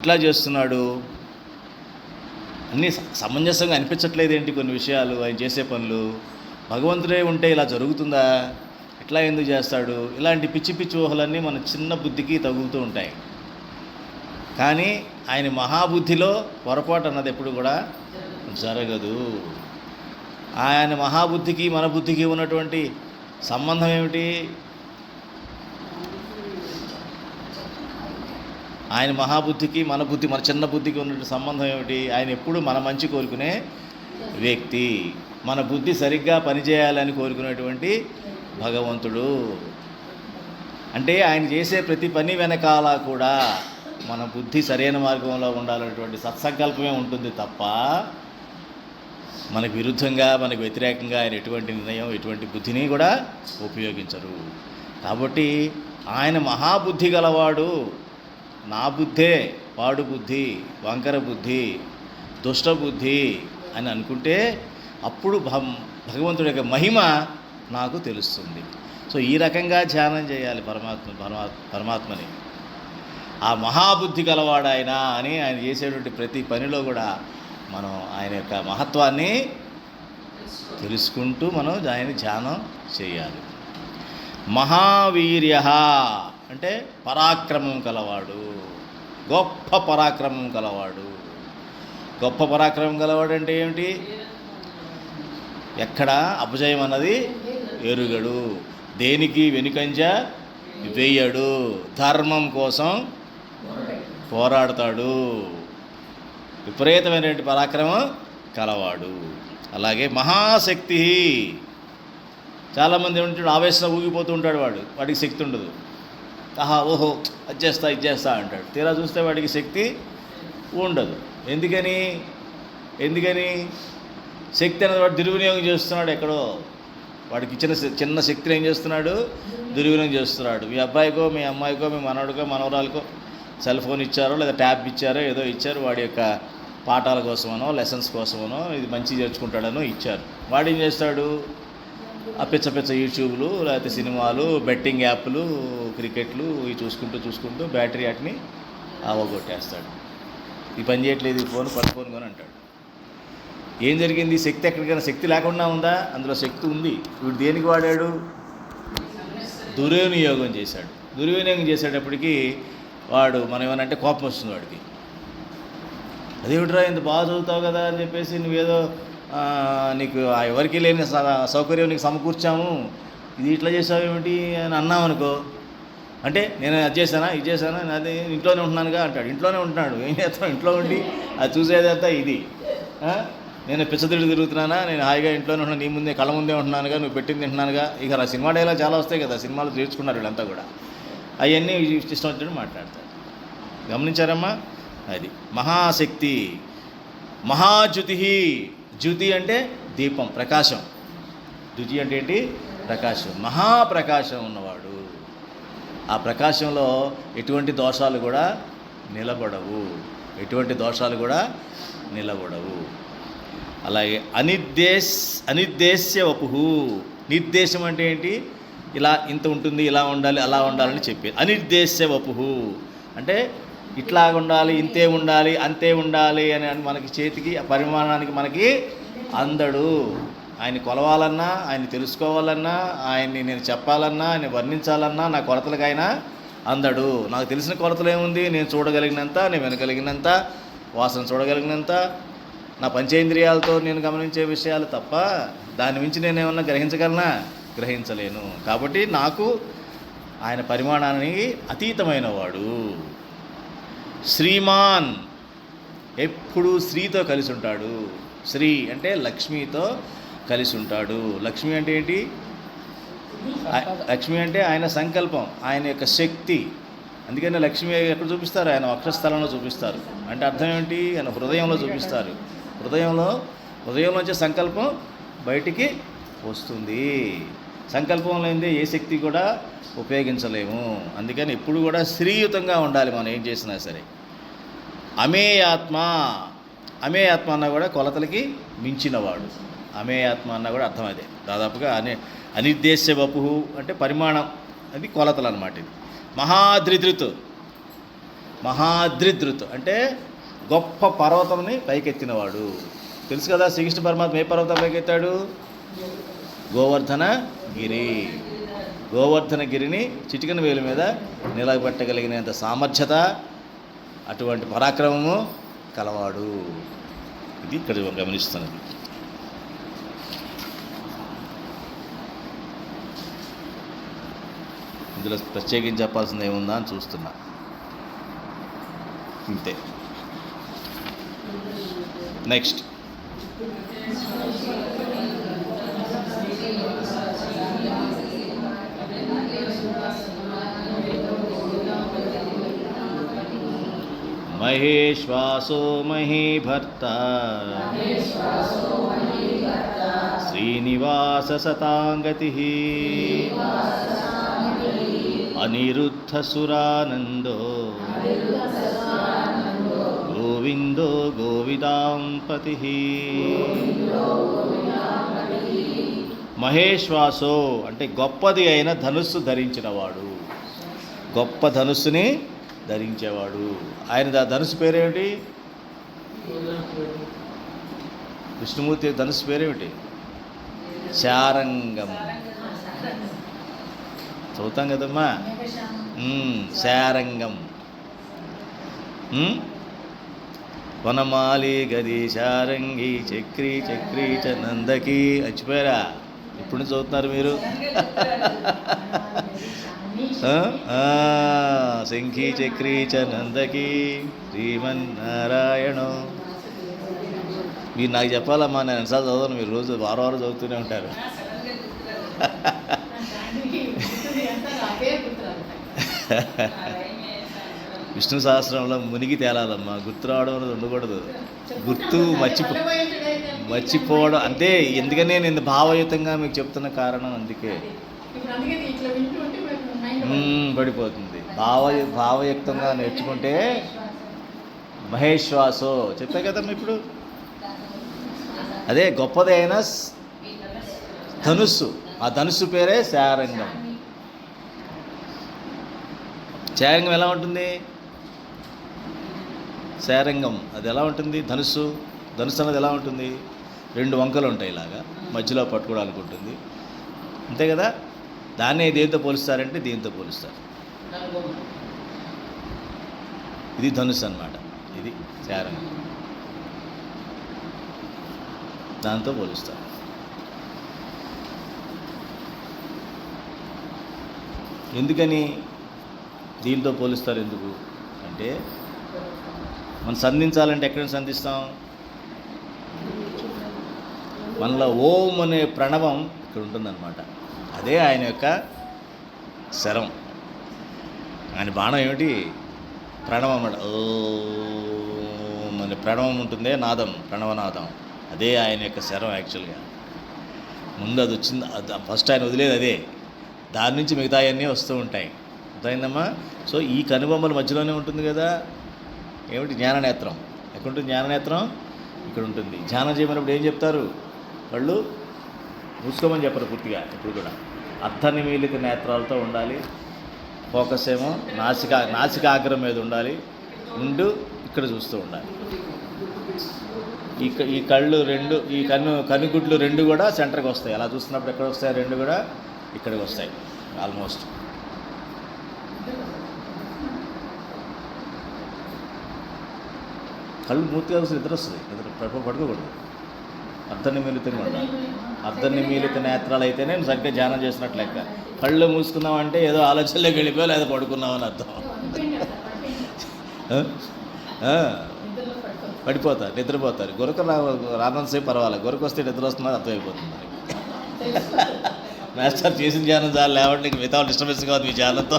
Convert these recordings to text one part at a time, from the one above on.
ఇట్లా చేస్తున్నాడు అన్నీ సమంజసంగా అనిపించట్లేదు ఏంటి కొన్ని విషయాలు ఆయన చేసే పనులు. భగవంతుడే ఉంటే ఇలా జరుగుతుందా, ఇట్లా ఎందుకు చేస్తాడు, ఇలాంటి పిచ్చి పిచ్చి ఊహలన్నీ మన చిన్న బుద్ధికి తగులుతూ ఉంటాయి. కానీ ఆయన మహాబుద్ధిలో పొరపాటు అన్నది ఎప్పుడు కూడా జరగదు. ఆయన మహాబుద్ధికి మన బుద్ధికి ఉన్నటువంటి సంబంధం ఏమిటి? ఆయన మహాబుద్ధికి మన చిన్న బుద్ధికి ఉన్నటువంటి సంబంధం ఏమిటి? ఆయన ఎప్పుడు మన మంచి కోరుకునే వ్యక్తి, మన బుద్ధి సరిగ్గా పనిచేయాలని కోరుకునేటువంటి భగవంతుడు. అంటే ఆయన చేసే ప్రతి పని వెనకాల కూడా మన బుద్ధి సరైన మార్గంలో ఉండాలనేటువంటి సత్సంకల్పమే ఉంటుంది తప్ప మనకు విరుద్ధంగా, మనకు వ్యతిరేకంగా ఆయన ఎటువంటి నిర్ణయం, ఎటువంటి బుద్ధిని కూడా ఉపయోగించరు. కాబట్టి ఆయన మహాబుద్ధి గలవాడు. నా బుద్ధే పాడు బుద్ధి, వంకర బుద్ధి, దుష్ట బుద్ధి అని అనుకుంటే అప్పుడు భగవంతుడి యొక్క మహిమ నాకు తెలుస్తుంది. సో ఈ రకంగా ధ్యానం చేయాలి పరమాత్మని. ఆ మహాబుద్ధి గలవాడు ఆయన అని ఆయన చేసేటువంటి ప్రతి పనిలో కూడా మనం ఆయన యొక్క మహత్వాన్ని తెలుసుకుంటూ మనం ఆయన ధ్యానం చేయాలి. మహావీర్య అంటే పరాక్రమం కలవాడు, గొప్ప పరాక్రమం కలవాడు. గొప్ప పరాక్రమం కలవాడు అంటే ఏమిటి? ఎక్కడ అపజయం అన్నది ఎరుగడు, దేనికి వెనుకంజ వేయడు, ధర్మం కోసం పోరాడతాడు, విపరీతమైనటువంటి పరాక్రమం కలవాడు. అలాగే మహాశక్తి. చాలామంది ఉంటాడు ఆవేశంలో ఊగిపోతూ ఉంటాడు, వాడికి శక్తి ఉండదు. ఓహో అది చేస్తా ఇది చేస్తా అంటాడు. తీరా చూస్తే వాడికి శక్తి ఉండదు. ఎందుకని శక్తి అనేది వాడు దుర్వినియోగం చేస్తున్నాడు. ఎక్కడో వాడికి ఇచ్చిన చిన్న శక్తిని ఏం చేస్తున్నాడు? దుర్వినియోగం చేస్తున్నాడు. మీ అబ్బాయికో, మీ అమ్మాయికో, మీ మనవడికో, మనవరాలకో సెల్ ఫోన్ ఇచ్చారో లేదా ట్యాబ్ ఇచ్చారో ఏదో ఇచ్చారు, వాడి యొక్క పాఠాల కోసమనో లెసన్స్ కోసమనో ఇది మంచి చేర్చుకుంటాడనో ఇచ్చారు. వాడు ఏం చేస్తాడు? ఆ పిచ్చ యూట్యూబ్లు, లేకపోతే సినిమాలు, బెట్టింగ్ యాప్లు, క్రికెట్లు ఇవి చూసుకుంటూ బ్యాటరీ వాటిని అవగొట్టేస్తాడు. ఈ పని చేయట్లేదు, ఈ ఫోన్ పట్టుకొని కొని అంటాడు. ఏం జరిగింది? శక్తి ఎక్కడికైనా శక్తి లేకుండా ఉందా? అందులో శక్తి ఉంది. వీడు దేనికి వాడాడు? దుర్వినియోగం చేశాడు. దుర్వినియోగం చేసేటప్పటికి వాడు మనం ఏమనంటే కోపం వస్తుంది వాడికి. అదేమిట్రా ఇంత బాగా చదువుతావు కదా అని చెప్పేసి నువ్వేదో నీకు ఎవరికి లేని సౌకర్యం నీకు సమకూర్చాము, ఇది ఇట్లా చేసావేమిటి అని అన్నావు అనుకో. అంటే నేను అది చేశానా ఇది చేశానా, అది ఇంట్లోనే ఉంటున్నానుగా అంటాడు. ఇంట్లోనే ఉంటున్నాడు, ఏం చేస్తాను ఇంట్లో ఉండి అది చూసేదంతా ఇది. నేను పిచ్చతిడ్డు తిరుగుతున్నానా, నేను హాయిగా ఇంట్లోనే ఉంటున్నాను, నీ ముందే కళ్ళ ముందే ఉంటున్నానుగా, నువ్వు పెట్టింది తింటున్నానుగా. ఇక నా సినిమా డైలాగ్ చాలా వస్తాయి కదా, సినిమాలు నేర్చుకున్నారు వీళ్ళంతా కూడా. అవన్నీ ఇష్టం వచ్చినట్టు మాట్లాడతారు. గమనించారమ్మా? అది మహాశక్తి. మహాజ్యుతి. జ్యుతి అంటే దీపం, ప్రకాశం. జ్యుతి అంటే ఏంటి? ప్రకాశం. మహాప్రకాశం ఉన్నవాడు. ఆ ప్రకాశంలో ఎటువంటి దోషాలు కూడా నిలబడవు. అలాగే అనిర్దేశ్య వపుః. నిర్దేశం అంటే ఏంటి? ఇలా ఇంత ఉంటుంది, ఇలా ఉండాలి, అలా ఉండాలని చెప్పి. అనిర్దేశ్య వపుః అంటే ఇట్లా ఉండాలి, ఇంతే ఉండాలి, అంతే ఉండాలి అని మనకి చేతికి పరిమాణానికి మనకి అందడు. ఆయన కొలవాలన్నా, ఆయన తెలుసుకోవాలన్నా, ఆయన్ని నేను చెప్పాలన్నా, ఆయన వర్ణించాలన్నా నా కొలతలకు ఆయన అందడు. నాకు తెలిసిన కొలతలు ఏముంది? నేను చూడగలిగినంత, నేను వినగలిగినంత, వాసన చూడగలిగినంత, నా పంచేంద్రియాలతో నేను గమనించే విషయాలు తప్ప దాని మించి నేను ఏమన్నా గ్రహించగలనా? గ్రహించలేను. కాబట్టి నాకు ఆయన పరిమాణానికి అతీతమైన వాడు. శ్రీమాన్. ఎప్పుడు శ్రీతో కలిసి ఉంటాడు. శ్రీ అంటే లక్ష్మితో కలిసి ఉంటాడు. లక్ష్మి అంటే ఏంటి? లక్ష్మి అంటే ఆయన సంకల్పం, ఆయన యొక్క శక్తి. అందుకని లక్ష్మి ఎక్కడ చూపిస్తారు? ఆయన వక్షస్థలంలో చూపిస్తారు. అంటే అర్థం ఏంటి? ఆయన హృదయంలో చూపిస్తారు. హృదయంలోంచి సంకల్పం బయటికి వస్తుంది. సంకల్పం లేనిదే ఏ శక్తి కూడా ఉపయోగించలేము. అందుకని ఎప్పుడు కూడా శ్రీయుతంగా ఉండాలి మనం ఏం చేసినా సరే. అమేయాత్మ. అమేయాత్మ అన్నా కూడా కొలతలకి మించినవాడు. అమేయాత్మ అన్నా కూడా అర్థం అదే దాదాపుగా. అనిర్దేశ్య వపుః అంటే పరిమాణం, అది కొలతలు అన్నమాట. ఇది మహాద్రిధృత్. మహాద్రిధృత్ అంటే గొప్ప పర్వతంని పైకెత్తినవాడు. తెలుసు కదా, శ్రీకృష్ణ పరమాత్మ ఏ పర్వతం పైకెత్తాడు? గోవర్ధన గిరి. గోవర్ధన గిరిని చిటికెన వేలు మీద నిలబెట్టగలిగినంత సామర్థ్యత, అటువంటి పరాక్రమము కలవాడు. ఇది ఇక్కడ గమనిస్తున్నది. ఇందులో ప్రత్యేకించి చెప్పాల్సింది ఏముందా అని చూస్తున్నా. ఇంతే. నెక్స్ట్ మహేశ్వాసో మహీభర్త శ్రీనివాస సతాంగతి అనిరుద్ధ సురానందో గోవిందో గోవిదాంపతి. మహేశ్వాసో అంటే గొప్పది అయిన ధనుస్సు ధరించినవాడు, గొప్ప ధనుస్సుని ధరించేవాడు. ఆయన ధనుస్సు పేరేమిటి? విష్ణుమూర్తి ధనుస్సు పేరేమిటి? శారంగం. చదువుతాం కదమ్మా, శారంగం. వనమాలి గది శారంగి చక్రీ చక్రీ చ నందకి. వచ్చిపోయారా? ఇప్పుడు చదువుతున్నారు మీరు. శంఖీ చక్రీ చ నందకి శ్రీమన్నారాయణం. మీరు నాకు చెప్పాలమ్మా, నేను ఎన్నిసార్లు చదవను, మీరు రోజు వారం చదువుతూనే ఉంటారు. విష్ణు సహస్రంలో మునిగి తేలాలమ్మా, గుర్తు రావడం అనేది ఉండకూడదు. గుర్తు మర్చిపోవడం అంతే. ఎందుకని నేను భావయుతంగా మీకు చెప్తున్న కారణం అందుకే పడిపోతుంది. భావయుక్తంగా నేర్చుకుంటే మహేశ్వాసో చెప్పే కదమ్మా. ఇప్పుడు అదే గొప్పది అయిన ధనుస్సు, ఆ ధనుస్సు పేరే శారంగం. శారంగం ఎలా ఉంటుంది? శారంగం అది ఎలా ఉంటుంది? ధనుస్సు అన్నది ఎలా ఉంటుంది? 2 వంకలు ఉంటాయి, ఇలాగా మధ్యలో పట్టుకోవడానికి ఉంటుంది, అంతే కదా. దాన్ని దేంతో పోలుస్తారంటే దీంతో పోలుస్తారు. ఇది ధనుస్సు అన్నమాట, ఇది శారంగం, దాంతో పోలుస్తారు. ఎందుకని దీంతో పోలుస్తారు? ఎందుకు అంటే మనం సంధించాలంటే ఎక్కడ సంధిస్తాం? మనలో ఓం అనే ప్రణవం ఇక్కడ ఉంటుందన్నమాట. అదే ఆయన యొక్క శరం. ఆయన బాణం ఏమిటి? ప్రణవం అన్నమాట. ఓం అనే ప్రణవం ఉంటుందే, నాదం, ప్రణవనాదం. అదే ఆయన యొక్క శరం. యాక్చువల్గా ముందు అది వచ్చింది, అది ఫస్ట్ ఆయన వదిలేదు అదే. దాని నుంచి మిగతా అవన్నీ వస్తూ ఉంటాయి. అర్థమైందమ్మా? సో ఈ కనుబొమ్మల మధ్యలోనే ఉంటుంది కదా. ఏమిటి? జ్ఞాననేత్రం. ఎక్కడుంటుంది జ్ఞాననేత్రం? ఇక్కడ ఉంటుంది. ధ్యానం చేయమన్నప్పుడు ఏం చెప్తారు? వాళ్ళు మూసుకోమని చెప్పరు పూర్తిగా. ఇప్పుడు కూడా అర్ధనిమీలిత నేత్రాలతో ఉండాలి. ఫోకస్ ఏమో నాసికాగ్రం మీద ఉండాలి. ఇక్కడ చూస్తూ ఉండాలి. ఈ కళ్ళు 2, ఈ కనుగుడ్లు 2 కూడా సెంటర్కి వస్తాయి. అలా చూస్తున్నప్పుడు ఎక్కడ వస్తాయి? 2 కూడా ఇక్కడికి వస్తాయి ఆల్మోస్ట్. కళ్ళు మూర్తిగా నిద్ర వస్తుంది. పడుకోకూడదు. అర్ధనిమీలితంగా ఉండాలి. అర్ధనిమీలిత నేత్రాలు అయితేనే సరిగ్గా ధ్యానం చేసినట్లు లెక్క. కళ్ళు మూసుకున్నామంటే ఏదో ఆలోచనలోకి వెళ్ళిపోయి లేదా పడుకున్నామని అర్థం. పడిపోతారు, నిద్రపోతారు. గురక రానంతసేపు పర్వాలేదు, గురక వస్తే నిద్ర వస్తున్నది అర్థమైపోతుంది. మాస్టర్ చేసిన ధ్యానం చాలా లేవంటే వితౌట్ డిస్టర్బెన్స్ కాదు మీ ధ్యానంతో.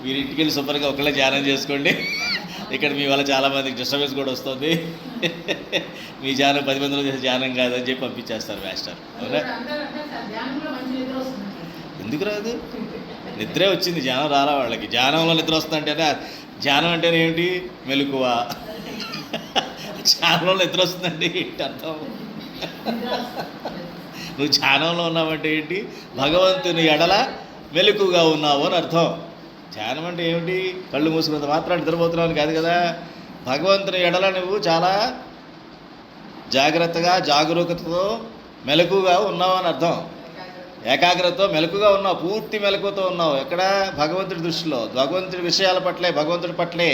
మీరు ఇంటికి వెళ్ళి శుభ్రంగా ఒకళ్ళే ధ్యానం చేసుకోండి. ఇక్కడ మీ వల్ల చాలామందికి డిస్టర్బెన్స్ కూడా వస్తుంది. మీ ధ్యానం 10 మందిలో చేసే ధ్యానం కాదని చెప్పి పంపించేస్తారు మాస్టర్. అవునా? ఎందుకు రాదు? నిద్రే వచ్చింది, ధ్యానం రాలా వాళ్ళకి. ధ్యానంలో నిద్ర వస్తుందంటేనే ధ్యానం అంటేనే ఏమిటి? మెలకువ. ధ్యానంలో నిద్ర వస్తుందండి ఏంటి అర్థం? నువ్వు ధ్యానంలో ఉన్నావంటే ఏంటి? భగవంతుని ఎడల మెలకుగా ఉన్నావు అని అర్థం. ధ్యానం అంటే ఏమిటి? కళ్ళు మూసుకున్నంత మాత్రం నిద్రపోతున్నావు కాదు కదా. భగవంతుని ఎడల నువ్వు చాలా జాగ్రత్తగా జాగరూకతతో మెలకుగా ఉన్నావు అని అర్థం. ఏకాగ్రతతో మెలకుగా ఉన్నావు, పూర్తి మెలకుతో ఉన్నావు. ఎక్కడ? భగవంతుడి దృష్టిలో, భగవంతుడి విషయాల పట్లే, భగవంతుడి పట్లే.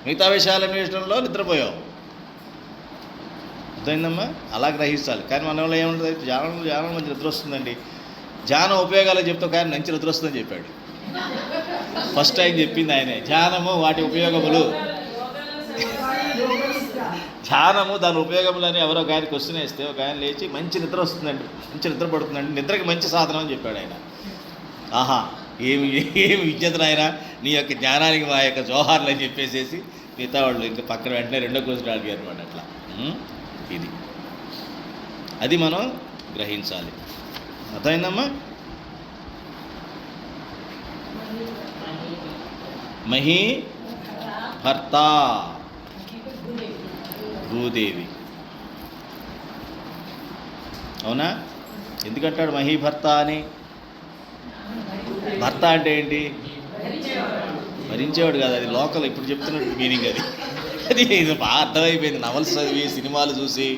మిగతా విషయాల విషయంలో నిద్రపోయావు. అర్థమైందమ్మా? అలా గ్రహించాలి. కానీ మన వల్ల ఏముంటుంది? ధ్యానం మంచి నిద్ర వస్తుందండి. ధ్యానం ఉపయోగాలు చెప్తావు కానీ మంచి నిద్ర వస్తుందని చెప్పాడు. ఫస్ట్ టైం చెప్పింది ఆయనే. ధ్యానము వాటి ఉపయోగములు, ధ్యానము దాని ఉపయోగములు అని ఎవరో ఒక ఆయన క్వశ్చన్ వేస్తే ఒక ఆయన లేచి మంచి నిద్ర వస్తుందండి, మంచి నిద్ర పడుతుందండి, నిద్రకి మంచి సాధనం అని చెప్పాడు ఆయన. ఆహా, ఏమి విజ్ఞతను ఆయన, నీ యొక్క జ్ఞానానికి మా యొక్క జోహార్లు అని చెప్పేసేసి మిగతా వాళ్ళు ఇంకా పక్కన వెంటనే రెండో క్వశ్చన్ అడిగారు అనమాట. అట్లా ఇది అది మనం గ్రహించాలి. అర్థమైందమ్మా? మహీ భర్త భూదేవి. అవునా? ఎందుకంటాడు మహీ భర్త అని? భర్త అంటే ఏంటి? భరించేవాడు కాదు, అది లోకల్ ఇప్పుడు చెప్తున్నట్టు మీనింగ్. అది బాగా అర్థమైపోయింది. నవల్స్ చదివి, సినిమాలు చూసి,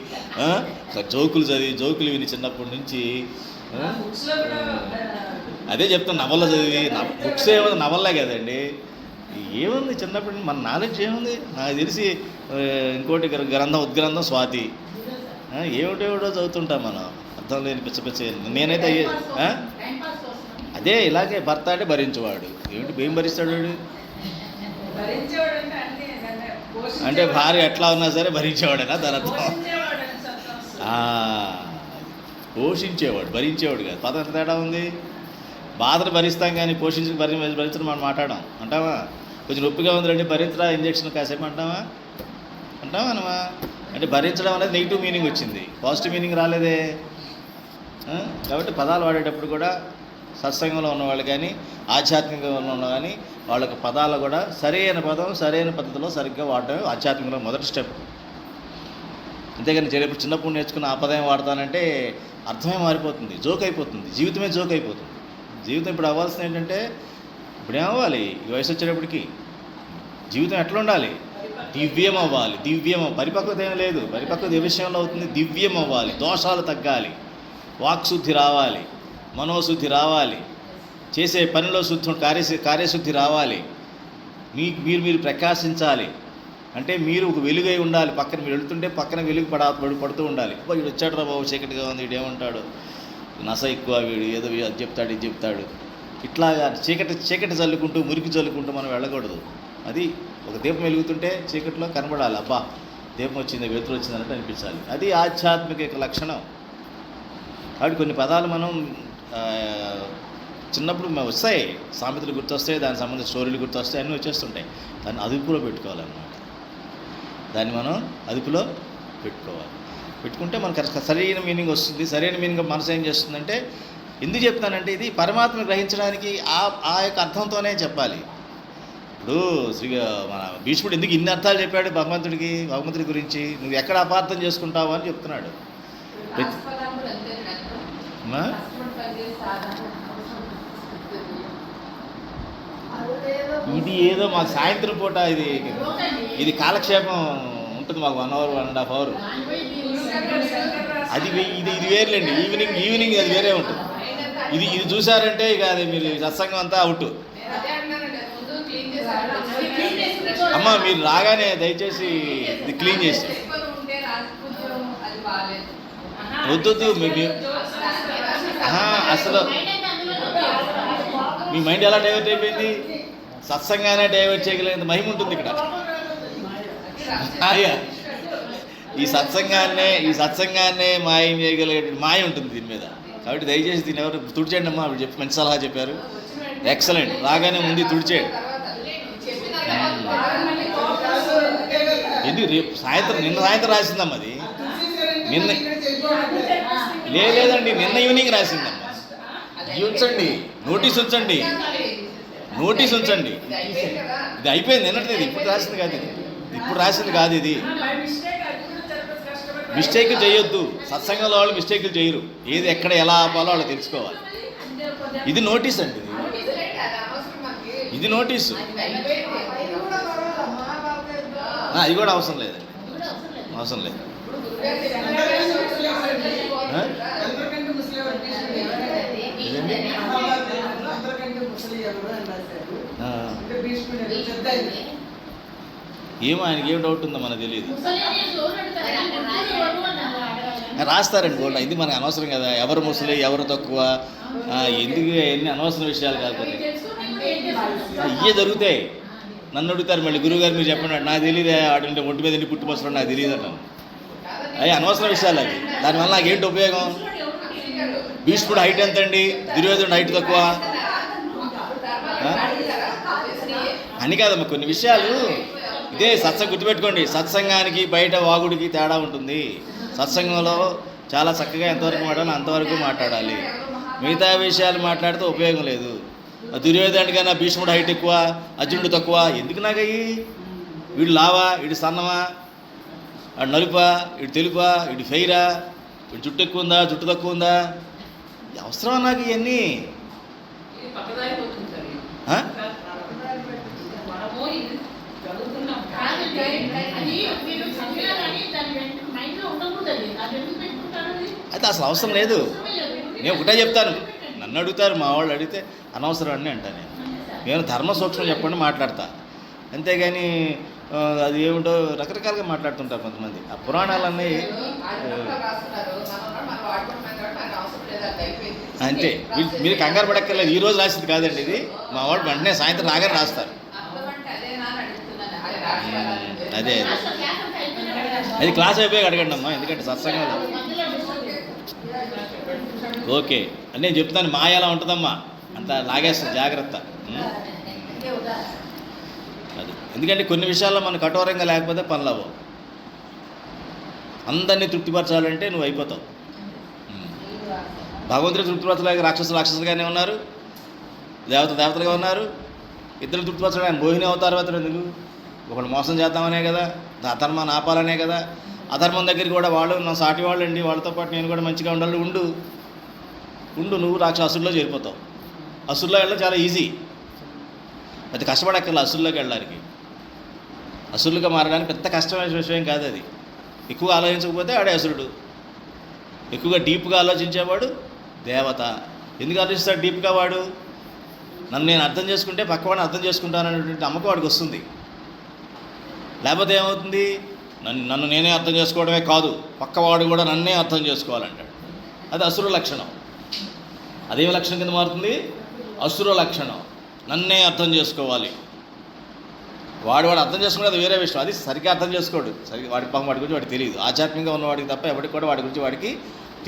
జోకులు చదివి, జోకులు విని చిన్నప్పటి నుంచి అదే చెప్తాను. నవల చదివి, బుక్స్ ఏముంది, నవల్లే కదండి. ఏముంది చిన్నప్పటి నుంచి మన నాలెడ్జ్ ఏముంది? నాకు తెలిసి ఇంకోటి గ్రంథం, ఉద్గ్రంథం, స్వాతి, ఏమిటేమిటో చదువుతుంటాం మనం, అర్థం లేని పిచ్చ. నేనైతే అదే ఇలాగే. భర్త అంటే భరించేవాడు. ఏమిటి ఏం భరిస్తాడు వాడు? అంటే భార్య ఎట్లా ఉన్నా సరే భరించేవాడేనా దాని అర్థం? పోషించేవాడు, భరించేవాడు కాదు. పదం ఎంత తేడా ఉంది? బాధను భరిస్తాం కానీ భరించడం మనం మాట్లాడడం అంటావా? కొంచెం నొప్పిగా ఉందండి, భరించరా, ఇంజక్షన్ కాసేపు అంటావా? అనమా? అంటే భరించడం అనేది నెగిటివ్ మీనింగ్ వచ్చింది, పాజిటివ్ మీనింగ్ రాలేదే. కాబట్టి పదాలు వాడేటప్పుడు కూడా సత్సంగంలో ఉన్నవాళ్ళు కానీ, ఆధ్యాత్మికంగా ఉన్న కానీ, వాళ్ళకి పదాలు కూడా సరైన పదం సరైన పద్ధతిలో సరిగ్గా వాడటం ఆధ్యాత్మికంలో మొదటి స్టెప్. అంతేగాని చిన్నప్పుడు నేర్చుకున్న ఆ పదం వాడతానంటే అర్థమే మారిపోతుంది, జోక్ అయిపోతుంది, జీవితమే జోక్ అయిపోతుంది. జీవితం ఇప్పుడు అవ్వాల్సింది ఏంటంటే, ఇప్పుడేమవ్వాలి? ఈ వయసు వచ్చేటప్పటికి జీవితం ఎట్లా ఉండాలి? దివ్యం అవ్వాలి. పరిపక్వత ఏం లేదు, పరిపక్వత ఏ విషయంలో అవుతుంది? దివ్యం అవ్వాలి, దోషాలు తగ్గాలి, వాక్శుద్ధి రావాలి, మనోశుద్ధి రావాలి, చేసే పనిలో కార్యశుద్ధి రావాలి, మీరు ప్రకాశించాలి. అంటే మీరు ఒక వెలుగై ఉండాలి. పక్కన మీరు వెళుతుంటే పక్కన వెలుగు పడుతూ ఉండాలి. వీడు వచ్చాడు రా బాబు, చీకటిగా ఉంది, వీడు ఏమంటాడు, నస ఎక్కువ, వీడు ఏదో అది చెప్తాడు ఇది చెప్తాడు, ఇట్లాగా చీకటి చల్లుకుంటూ మురికి చల్లుకుంటూ మనం వెళ్ళకూడదు. అది ఒక దీపం వెలుగుతుంటే చీకటిలో కనబడాలి. అబ్బా దీపం వచ్చింది, వెలుతురు వచ్చింది అన్నట్టు అనిపించాలి. అది ఆధ్యాత్మిక లక్షణం. కాబట్టి కొన్ని పదాలు మనం చిన్నప్పుడు వస్తాయి, సామెతలు గుర్తొస్తాయి, దానికి సంబంధించిన స్టోరీలు గుర్తొస్తాయి, అన్నీ వచ్చేస్తుంటాయి. దాన్ని అదుపులో పెట్టుకోవాలన్నమాట. దాన్ని మనం అదుపులో పెట్టుకుంటే మనకు సరైన మీనింగ్ వస్తుంది. సరైన మీనింగ్ మనసు ఏం చేస్తుందంటే, ఎందుకు చెప్తానంటే ఇది పరమాత్మను గ్రహించడానికి ఆ యొక్క అర్థంతోనే చెప్పాలి. ఇప్పుడు మన భీష్ముడు ఎందుకు ఇన్ని అర్థాలు చెప్పాడు భగవంతుడి గురించి? నువ్వు ఎక్కడ అపార్థం చేసుకుంటావు అని చెప్తున్నాడు. ఇది ఏదో మాకు సాయంత్రం పూట ఇది కాలక్షేపం ఉంటుంది మాకు 1 hour 1.5 hour. అది ఇది వేర్లేండి. ఈవినింగ్ అది వేరే ఉంటుంది. ఇది చూసారంటే ఇక అది మీరు సత్సంగం అంతా అవుట్. అమ్మ మీరు రాగానే దయచేసి ఇది క్లీన్ చేసి వద్దు. అసలు మీ మైండ్ ఎలా డైవర్ట్ అయిపోయింది? సత్సంగానే డైవర్ట్ చేయగలిగినంత మహిమ ఉంటుంది ఇక్కడ. ఈ సత్సంగాన్నే మాయం చేయగలిగే మాయ ఉంటుంది దీని మీద. కాబట్టి దయచేసి దీన్ని ఎవరు తుడిచేయండి అమ్మా. అప్పుడు చెప్పి మంచి సలహా చెప్పారు, ఎక్సలెంట్. రాగానే ముందు తుడిచేయండి. ఎందుకు నిన్న సాయంత్రం రాసిందమ్మా అది. లేదండి, నిన్న ఈవినింగ్ రాసిందమ్మా. ఉంచండి, నోటీస్ ఉంచండి. ఇది అయిపోయింది నిన్నటిది. ఇప్పుడు రాసింది కాదు ఇది. మిస్టేక్ చేయొద్దు. సత్సంగంలో వాళ్ళు మిస్టేక్లు చేయరు. ఏది ఎక్కడ ఎలా ఆపాలో వాళ్ళు తెలుసుకోవాలి. ఇది నోటీస్ అండి. ఇది నోటీసు. అది కూడా అవసరం లేదండి, అవసరం లేదు. ఏమో ఆయనకి ఏం డౌట్ ఉందో మనకు తెలియదు. రాస్తారండి గోల్డ్, ఇది మనకు అనవసరం కదా. ఎవరు ముసలి ఎవరు తక్కువ ఎందుకు, ఎన్ని అనవసరం విషయాలు కాకపోతే ఇవే జరుగుతాయి. నన్ను అడుగుతారు మళ్ళీ, గురువుగారు మీరు చెప్పండి, నాకు తెలియదు ఆడంటే ఒంటి మీద ఎన్ని పుట్టుకొస్తున్నాడు నాకు తెలియదు అంటాను. అవి అనవసరం విషయాలు అవి. దానివల్ల నాకేంటి ఉపయోగం? భీష్ముడు హైట్ ఎంత అండి, దుర్యోధనుడు హైట్ తక్కువ అని కాదమ్మా. కొన్ని విషయాలు ఇదే సత్సంగం గుర్తుపెట్టుకోండి. సత్సంగానికి బయట వాగుడికి తేడా ఉంటుంది. సత్సంగంలో చాలా చక్కగా ఎంతవరకు మాట్లాడాలి అంతవరకు మాట్లాడాలి. మిగతా విషయాలు మాట్లాడితే ఉపయోగం లేదు. దుర్యోధనుడి కన్నా భీష్ముడు హైట్ ఎక్కువ, అర్జునుడు తక్కువ, ఎందుకు నాకయ్యి? వీడు లావా, వీడు సన్నమా, వీడు నలుపా, వీడు తెలుపా, వీడు ఫెయిరా, వీడు జుట్టు ఎక్కువ ఉందా, జుట్టు తక్కువ ఉందా, అవసరమా నాకు ఇవన్నీ? అయితే అసలు అవసరం లేదు. నేను ఒకటే చెప్తాను, నన్ను అడుగుతారు, మా వాళ్ళు అడిగితే అనవసరం అని అంటాను. నేను ధర్మ సూక్ష్మం చెప్పండి మాట్లాడతా, అంతేగాని అది ఏమిటో రకరకాలుగా మాట్లాడుతుంటారు కొంతమంది. ఆ పురాణాలన్నీ అంతే. మీరు కంగారు పడక్కర్లేదు, ఈరోజు రాసింది కాదండి ఇది. మా వాళ్ళు వెంటనే సాయంత్రం రాగానే రాస్తారు. అదే అది క్లాస్ అయిపోయి అడగండి అమ్మా, ఎందుకంటే సత్సంగంలో ఓకే అని నేను చెప్తాను. మాయ ఎలా ఉంటుందమ్మా, అంత లాగేస్తుంది, జాగ్రత్త. అది ఎందుకంటే కొన్ని విషయాల్లో మనం కఠోరంగా లేకపోతే పనులు అవ్వవు. అందరినీ తృప్తిపరచాలంటే నువ్వు అయిపోతావు. భగవంతుడు తృప్తిపరచలేక రాక్షసులుగానే ఉన్నారు, దేవతలుగా ఉన్నారు. ఇద్దరు తృప్తిపరచడం ఆయన మోహిని అవతారం అతను ఎందుకు? ఒకళ్ళు మోసం చేద్దామనే కదా, అధర్మాన్ని ఆపాలనే కదా. అధర్మం దగ్గరికి కూడా వాళ్ళు నా సాటి వాళ్ళు అండి, వాళ్ళతో పాటు నేను కూడా మంచిగా ఉండాలి. ఉండు నువ్వు అసురులో చేరిపోతావు. అసురులో వెళ్ళడం చాలా ఈజీ, పెద్ద కష్టపడక్కర్లేదు అసురులోకి వెళ్ళడానికి. అసురులుగా మారడానికి పెద్ద కష్టమైన విషయం కాదు అది. ఎక్కువగా ఆలోచించకపోతే ఆడే అసురుడు. ఎక్కువగా డీప్గా ఆలోచించేవాడు దేవత. ఎందుకు ఆలోచిస్తాడు డీప్గా వాడు? నన్ను నేను అర్థం చేసుకుంటే పక్కవాడిని అర్థం చేసుకుంటాననేటువంటి నమ్మకం వాడికి వస్తుంది. లేకపోతే ఏమవుతుంది? నన్ను నేనే అర్థం చేసుకోవడమే కాదు, పక్కవాడు కూడా నన్నే అర్థం చేసుకోవాలంటాడు. అది అసురు లక్షణం. అదేమి లక్షణం కింద మారుతుంది? అసురు లక్షణం. నన్నే అర్థం చేసుకోవాలి. వాడు అర్థం చేసుకునేది వేరే విషయం, అది సరిగ్గా అర్థం చేసుకోడు. సరిగ్గా వాడి గురించి వాడికి తెలియదు. ఆధ్యాత్మికంగా ఉన్నవాడికి తప్ప ఎవరికి కూడా వాడి గురించి వాడికి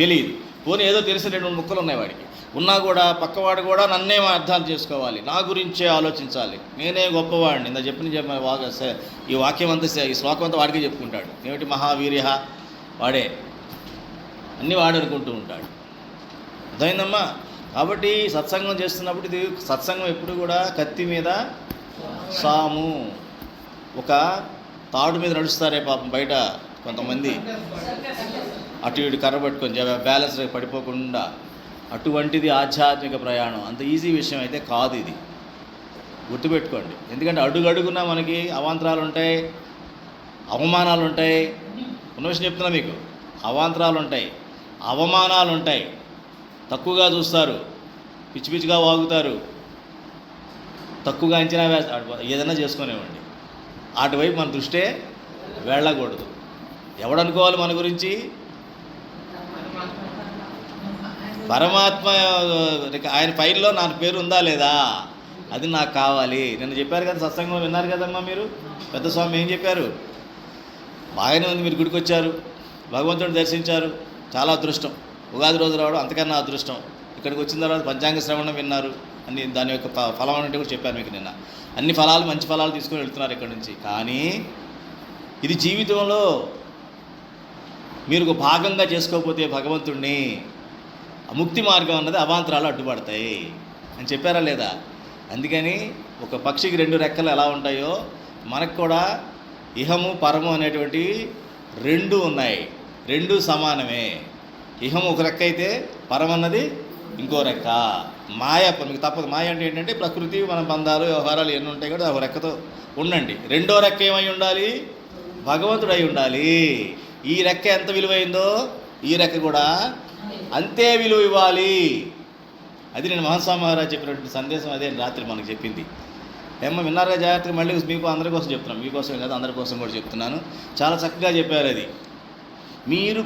తెలియదు. పోనీ ఏదో తెలిసిన 2 ముక్కలు ఉన్నాయి వాడికి, ఉన్నా కూడా పక్కవాడు కూడా నన్నే అర్థం చేసుకోవాలి, నా గురించే ఆలోచించాలి, నేనే గొప్పవాడిని. ఇంత ఈ వాక్యం అంతా, ఈ శ్లోకం అంతా వాడికే చెప్పుకుంటాడు. ఏమిటి మహావీర్య, వాడే అన్నీ వాడు అనుకుంటూ ఉంటాడు. అర్థమైందమ్మా? కాబట్టి సత్సంగం చేస్తున్నప్పుడు ఇది సత్సంగం ఎప్పుడు కూడా కత్తి మీద సాము. ఒక తాడు మీద నడుస్తారే పాపం బయట కొంతమంది, అటు ఇటు కర్ర పట్టుకొని బ్యాలెన్స్ పడిపోకుండా. అటువంటిది ఆధ్యాత్మిక ప్రయాణం. అంత ఈజీ విషయం అయితే కాదు ఇది, గుర్తుపెట్టుకోండి. ఎందుకంటే అడుగడుగునా మనకి అవాంతరాలు ఉంటాయి, అవమానాలు ఉంటాయి. ఉన్న విషయం చెప్తున్నా మీకు, అవాంతరాలు ఉంటాయి, అవమానాలు ఉంటాయి. తక్కువగా చూస్తారు, పిచ్చి పిచ్చిగా వాగుతారు, తక్కువగా అంచనా వేస్తారు. ఏదైనా చేసుకునేవ్వండి, అటువైపు మన దృష్టే వెళ్ళకూడదు. ఎవడనుకోవాలి మన గురించి? పరమాత్మ. ఆయన ఫైల్లో నా పేరు ఉందా లేదా, అది నాకు కావాలి. నిన్న చెప్పారు కదా సత్సంగం, విన్నారు కదమ్మా మీరు. పెద్ద స్వామి ఏం చెప్పారు? బాగానే ఉంది, మీరు గుడికి వచ్చారు, భగవంతుడిని దర్శించారు, చాలా అదృష్టం. ఉగాది రోజు రావడం అంతకన్నా అదృష్టం. ఇక్కడికి వచ్చిన తర్వాత పంచాంగ శ్రవణం విన్నారు, అన్ని దాని యొక్క ఫలం అంటే కూడా చెప్పాను మీకు నిన్న. అన్ని ఫలాలు, మంచి ఫలాలు తీసుకొని వెళ్తున్నారు ఇక్కడ నుంచి. కానీ ఇది జీవితంలో మీరు ఒక భాగంగా చేసుకోకపోతే భగవంతుడిని, ముక్తి మార్గం అన్నది అవాంతరాలు అడ్డుపడతాయి అని చెప్పారా లేదా? అందుకని ఒక పక్షికి 2 రెక్కలు ఎలా ఉంటాయో మనకు కూడా ఇహము పరము అనేటువంటి 2 ఉన్నాయి. 2 సమానమే. ఇహం ఒక రెక్క అయితే పరం అన్నది ఇంకో రెక్క. మాయ మీకు తప్పదు. మాయ అంటే ఏంటంటే ప్రకృతి, మన బంధాలు, వ్యవహారాలు ఎన్ని ఉంటాయి కూడా ఒక రెక్కతో ఉండండి. రెండో రెక్క ఏమై ఉండాలి? భగవంతుడై ఉండాలి. ఈ రెక్క ఎంత విలువైందో ఈ రెక్క కూడా అంతే విలువ ఇవ్వాలి. అది నేను మహాస్వామి మహారాజ్ చెప్పినటువంటి సందేశం అదే రాత్రి మనకు చెప్పింది. ఏమో విన్నారుగా జాగ్రత్తగా, మళ్ళీ మీకు అందరి కోసం చెప్తున్నాను, మీకోసం కాదు అందరి కోసం కూడా చెప్తున్నాను. చాలా చక్కగా చెప్పారు అది. మీరు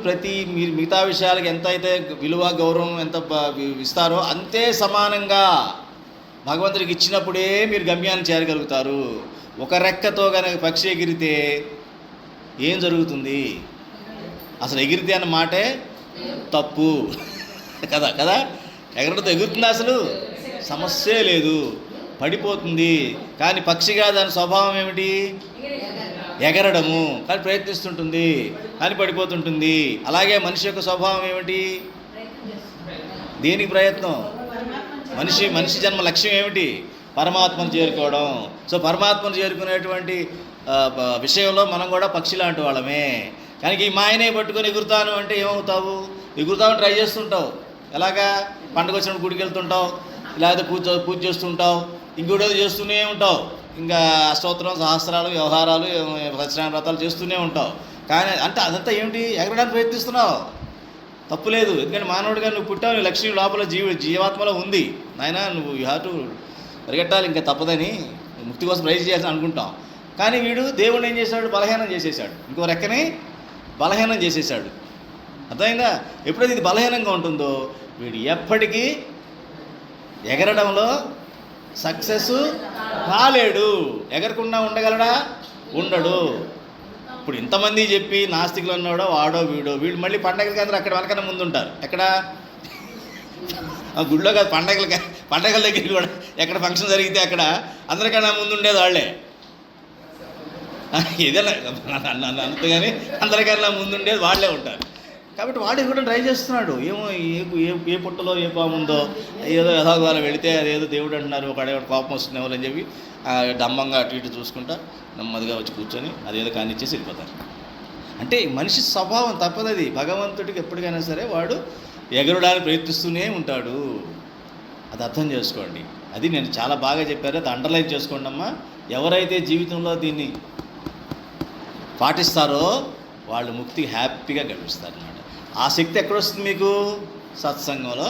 మిగతా విషయాలకు ఎంత అయితే విలువ గౌరవం ఎంత ఇస్తారో అంతే సమానంగా భగవంతుడికి ఇచ్చినప్పుడే మీరు గమ్యాన్ని చేరగలుగుతారు. ఒక రెక్కతో కనుక పక్షి ఎగిరితే ఏం జరుగుతుంది? అసలు ఎగిరితే అన్న మాటే తప్పు కదా కదా. ఎగరడంతో ఎగురుతుందా? అసలు సమస్యే లేదు, పడిపోతుంది. కానీ పక్షిగా దాని స్వభావం ఏమిటి? ఎగరడము. కానీ ప్రయత్నిస్తుంటుంది, కానీ పడిపోతుంటుంది. అలాగే మనిషి యొక్క స్వభావం ఏమిటి? దేనికి ప్రయత్నం? మనిషి జన్మ లక్ష్యం ఏమిటి? పరమాత్మను చేరుకోవడం. సో పరమాత్మను చేరుకునేటువంటి విషయంలో మనం కూడా పక్షి లాంటి వాళ్ళమే. కానీ ఈ మాయనే పట్టుకొని ఎగురుతాను అంటే ఏమవుతావు? ఎగురుతామని ట్రై చేస్తుంటావు. ఎలాగా? పండుగ వచ్చినప్పుడు గుడికి వెళ్తుంటావు, లేకపోతే పూజ చేస్తుంటావు, ఇంకోటేదో చేస్తూనే ఉంటావు. ఇంకా అష్టోత్తరం, సహస్రాలు, వ్యవహారాలు, సత్యనారాయణ వ్రతాలు చేస్తూనే ఉంటావు. కానీ అంటే అదంతా ఏమిటి? ఎగరడానికి ప్రయత్నిస్తున్నావు. తప్పు లేదు. ఎందుకంటే మానవుడిగా నువ్వు పుట్టావు, నీ లక్ష్యం లోపల జీవాత్మలో ఉంది. నాయన నువ్వు యూ హ్యావ్ టు పరిగెట్టాలి, ఇంకా తప్పదని, ముక్తి కోసం ప్రయత్నం చేయాలని అనుకుంటాం. కానీ వీడు దేవుడు ఏం చేశాడు? బలహీనం చేసేసాడు. ఇంకో రెక్కని బలహీనం చేసేసాడు. అర్థమైందా? ఎప్పుడైతే ఇది బలహీనంగా ఉంటుందో వీడు ఎప్పటికీ ఎగరడంలో సక్సెస్ కాలేడు. ఎగరకుండా ఉండగలడా? ఉండడు. ఇప్పుడు ఇంతమంది చెప్పి నాస్తికులు అన్నాడో వాడో వీడు మళ్ళీ పండగలకి అందరూ అక్కడ వాళ్ళకన్నా ముందు ఉంటారు. ఎక్కడ? గుడిలో కాదు, పండగల దగ్గర కూడా ఎక్కడ ఫంక్షన్ జరిగితే అక్కడ అందరికన్నా ముందు ఉండేది వాళ్ళే. ఏదైనా అంతగాని అందరికన్నా ముందుండేది వాళ్ళే ఉంటారు. కాబట్టి వాడు కూడా ట్రై చేస్తున్నాడు. ఏమో ఏ పుట్టలో ఏ పాముందో, ఏదో యథాగాలం వెళితే అదేదో దేవుడు అంటున్నారు, ఒక కోపం వస్తుంది ఎవరని చెప్పి డమ్మంగా అటు ఇటు చూసుకుంటా నెమ్మదిగా వచ్చి కూర్చొని అదేదో కానిచ్చేసి వెళ్ళిపోతారు. అంటే మనిషి స్వభావం తప్పదది. భగవంతుడికి ఎప్పటికైనా సరే వాడు ఎగరడానికి ప్రయత్నిస్తూనే ఉంటాడు. అది అర్థం చేసుకోండి. అది నేను చాలా బాగా చెప్పారు, అది అండర్లైన్ చేసుకోండి అమ్మా. ఎవరైతే జీవితంలో దీన్ని పాటిస్తారో వాళ్ళు ముక్తి హ్యాపీగా గడిపిస్తారు అన్నమాట. ఆ శక్తి ఎక్కడొస్తుంది? మీకు సత్సంగంలో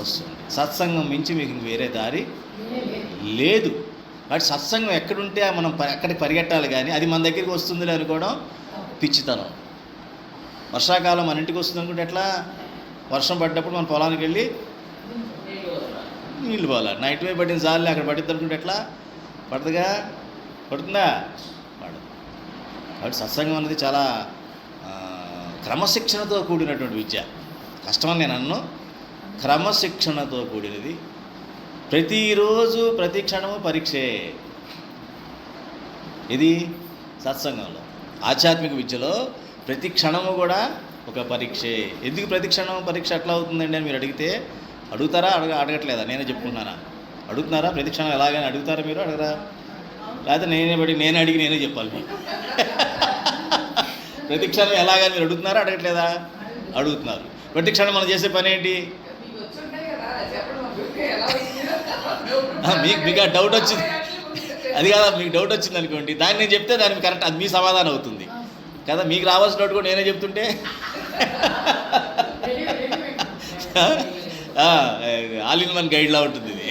వస్తుంది. సత్సంగం మించి మీకు వేరే దారి లేదు. కాబట్టి సత్సంగం ఎక్కడుంటే మనం అక్కడికి పరిగెట్టాలి. కానీ అది మన దగ్గరికి వస్తుందిలే అనుకోవడం పిచ్చితనం. వర్షాకాలం మన ఇంటికి వస్తుంది అనుకుంటే ఎట్లా? వర్షం పడ్డప్పుడు మన పొలానికి వెళ్ళి నీళ్ళు పోవాలి. నైట్ వే పట్టిన సార్లు అక్కడ పట్టిద్ది అనుకుంటే ఎట్లా? పడుతుందా? పడదు. కాబట్టి సత్సంగం అనేది చాలా క్రమశిక్షణతో కూడినటువంటి విద్య. కష్టమని నేను అన్ను, క్రమశిక్షణతో కూడినది. ప్రతిరోజు ప్రతి క్షణము పరీక్షే. ఇది సత్సంగంలో. ఆధ్యాత్మిక విద్యలో ప్రతి క్షణము కూడా ఒక పరీక్షే. ఎందుకు ప్రతి క్షణం పరీక్ష ఎట్లా అవుతుందండి అని మీరు అడిగితే అడుగుతారా? అడగట్లేదా? నేనే చెప్పుకుంటున్నానా? అడుగుతున్నారా? ప్రతి క్షణం ఎలాగని అడుగుతారా? మీరు అడగరా? లేకపోతే నేనే అడిగి నేనే చెప్పాలి మీకు? ప్రతి క్షణం ఎలాగని మీరు అడుగుతున్నారా? అడగట్లేదా? అడుగుతున్నారు. ప్రతి క్షణం మనం చేసే పని ఏంటి? మీకు ఆ డౌట్ వచ్చింది, అది కాదా? మీకు డౌట్ వచ్చింది అనుకోండి, దాన్ని నేను చెప్తే దానికి కరెక్ట్, అది మీ సమాధానం అవుతుంది కదా. మీకు రావాల్సిన డౌట్ కూడా నేనే చెప్తుంటే ఆల్ ఇన్ వన్ గైడ్లా ఉంటుంది ఇది.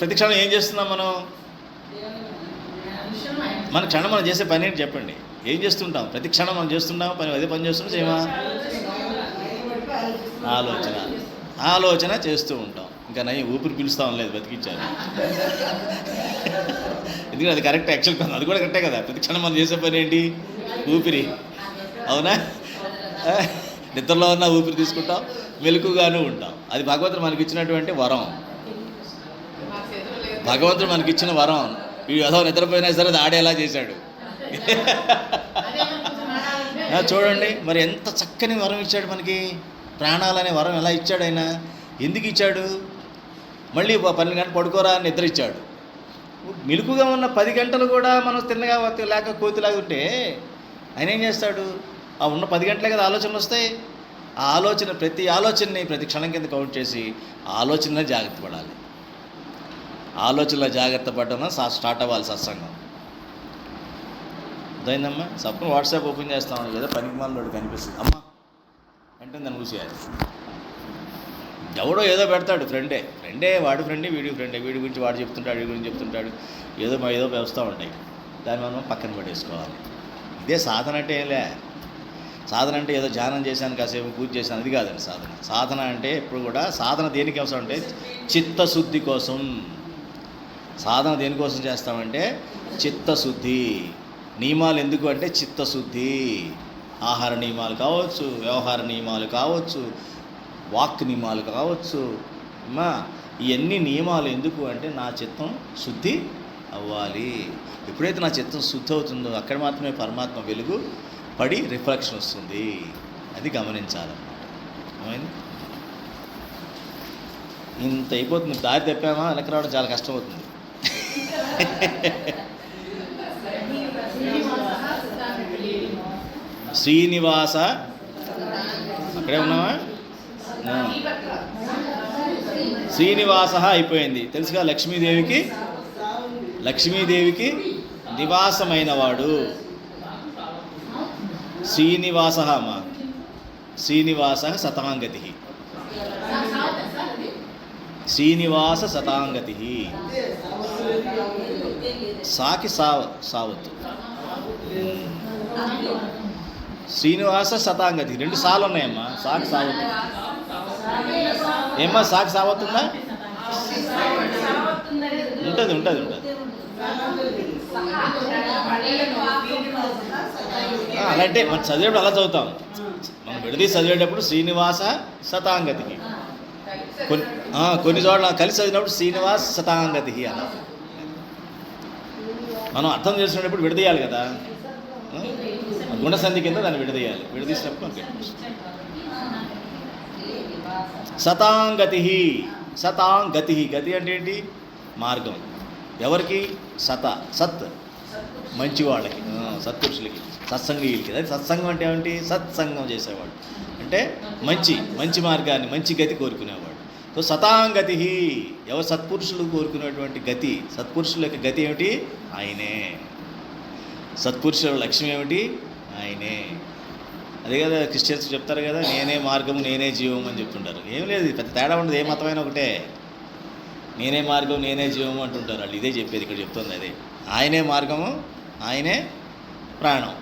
ప్రతి క్షణం ఏం చేస్తున్నాం మనం? మన క్షణం మనం చేసే పని ఏంటి చెప్పండి? ఏం చేస్తుంటాం? ప్రతి క్షణం మనం చేస్తున్నాం పని, అదే పని చేస్తున్నాం చేయమా? ఆలోచన చేస్తూ ఉంటాం. ఇంకా నయ్యి ఊపిరి పిలుస్తాం లేదు, బతికించాలి. ఎందుకంటే అది కరెక్ట్. యాక్చువల్ అది కూడా కరెక్టే కదా. ప్రతి క్షణం మనం చేసే పని ఏంటి? ఊపిరి. అవునా? నిద్రలో ఉన్న ఊపిరి తీసుకుంటాం, మెలకుగాను ఉంటాం. అది భగవంతుడు మనకి ఇచ్చినటువంటి వరం. భగవంతుడు మనకి ఇచ్చిన వరం. వీడు ఏదో నిద్రపోయినా సరే అది ఆడేలా చేశాడు. చూడండి మరి ఎంత చక్కని వరం ఇచ్చాడు మనకి. ప్రాణాలనే వరం ఎలా ఇచ్చాడు ఆయన? ఎందుకు ఇచ్చాడు? మళ్ళీ 12 గంటలు పడుకోరా అని నిద్ర ఇచ్చాడు. మెలుకుగా ఉన్న 10 గంటలు కూడా మనం తిన్నగా లేక కోతిలాగా ఉంటే ఆయన ఏం చేస్తాడు? ఆ ఉన్న 10 గంటలే కదా ఆలోచనలు వస్తాయి. ఆ ఆలోచన, ప్రతి ఆలోచనని ప్రతి క్షణం కింద కౌంట్ చేసి ఆ ఆలోచనలో జాగ్రత్త పడాలి. ఆలోచనలో జాగ్రత్త పడడం స్టార్ట్ అవ్వాలి సత్సంగం. అదైందమ్మా. సప్పుడు వాట్సాప్ ఓపెన్ చేస్తామని కదా, పనికి మాలోడు కనిపిస్తుంది అమ్మా అంటే దాన్ని మూసేయాలి. ఎవడో ఏదో పెడతాడు, ఫ్రెండే వాడి ఫ్రెండే వీడి గురించి వాడు చెప్తుంటాడు, వీడి గురించి చెప్తుంటాడు, ఏదో వస్తూ ఉంటాయి. దాన్ని మనం పక్కన పడేసుకోవాలి. ఇదే సాధన అంటే ఏంలే. సాధన అంటే ఏదో ధ్యానం చేశాను, కాసేపు పూజ చేశాను, అది కాదండి సాధన. సాధన అంటే ఎప్పుడు కూడా సాధన దేనికి అవసరం అంటే చిత్తశుద్ధి కోసం. సాధన దేనికోసం చేస్తామంటే చిత్తశుద్ధి. నియమాలు ఎందుకు అంటే చిత్తశుద్ధి. ఆహార నియమాలు కావచ్చు, వ్యవహార నియమాలు కావచ్చు, వాక్ నియమాలు కావచ్చు. అమ్మా ఇవన్నీ నియమాలు ఎందుకు అంటే నా చిత్తం శుద్ధి అవ్వాలి. ఎప్పుడైతే నా చిత్తం శుద్ధి అవుతుందో అక్కడ మాత్రమే పరమాత్మ వెలుగు పడి రిఫ్లెక్షన్ వస్తుంది. అది గమనించాలన్నమాట. ఏమైంది? ఇంత అయిపోతుంది. దారి తప్పామా వెనక్కి రావడం చాలా కష్టం అవుతుంది. శ్రీనివాస అక్కడే ఉన్నావా? శ్రీనివాస అయిపోయింది. తెలుసుగా, లక్ష్మీదేవికి నివాసమైన వాడు శ్రీనివాస. అమ్మా శ్రీనివాస శతాంగతి. శ్రీనివాస శతాంగతి. సాకి సావత్తు. శ్రీనివాస శతాంగతి 2 సార్లు ఉన్నాయమ్మా. సాకి సావత్తు ఏమ్మా? సాకి సావత్తుందా? ఉంటుంది. అలాంటే మనం చదివేటప్పుడు అలా చదువుతాం. మనం విడదీసి చదివేటప్పుడు శ్రీనివాస శతాంగతికి, కొన్ని చోట్ల కలిసి చదివినప్పుడు శ్రీనివాస శతాంగతికి అలా. మనం అర్థం చేసుకునేటప్పుడు విడదీయాలి కదా, గుణసంధి కింద దాన్ని విడదీయాలి. విడదీసినప్పుడు మనకి శతాంగతి. శతాంగతి. గతి అంటే ఏంటి? మార్గం. ఎవరికి? సత్ మంచి వాళ్ళకి, సత్పురుషులకి, సత్సంగీయులకి. అది సత్సంగం అంటే ఏమిటి? సత్సంగం చేసేవాడు అంటే మంచి మార్గాన్ని, మంచి గతి కోరుకునేవాడు. సో శతాంగతి. ఎవరు? సత్పురుషులు కోరుకునేటువంటి గతి. సత్పురుషుల యొక్క గతి ఏమిటి? ఆయనే. సత్పురుషుల లక్ష్యం ఏమిటి? ఆయనే. అదే కదా క్రిస్టియన్స్ చెప్తారు కదా, నేనే మార్గము నేనే జీవము అని చెప్తుంటారు. ఏం లేదు, పెద్ద తేడా ఉండదు. ఏ మతమైనా ఒకటే. నేనే మార్గం నేనే జీవము అంటుంటారు వాళ్ళు. ఇదే చెప్పేది ఇక్కడ చెప్తుంది అదే. ఆయనే మార్గము, ఆయనే ప్రాణం.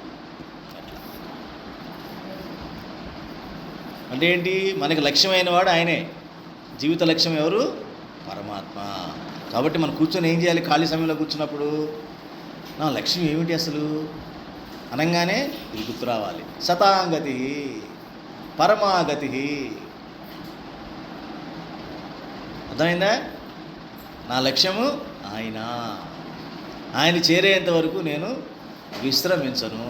అంటే ఏంటి? మనకి లక్ష్యమైన వాడు ఆయనే. జీవిత లక్ష్యం ఎవరు? పరమాత్మ. కాబట్టి మనం కూర్చొని ఏం చేయాలి? ఖాళీ సమయంలో కూర్చున్నప్పుడు నా లక్ష్యం ఏమిటి అసలు అనగానే ఇది గుర్తు రావాలి. శతాంగతి, పరమాగతి. అర్థమైందా? నా లక్ష్యము ఆయన చేరేంత వరకు నేను విశ్రమించను.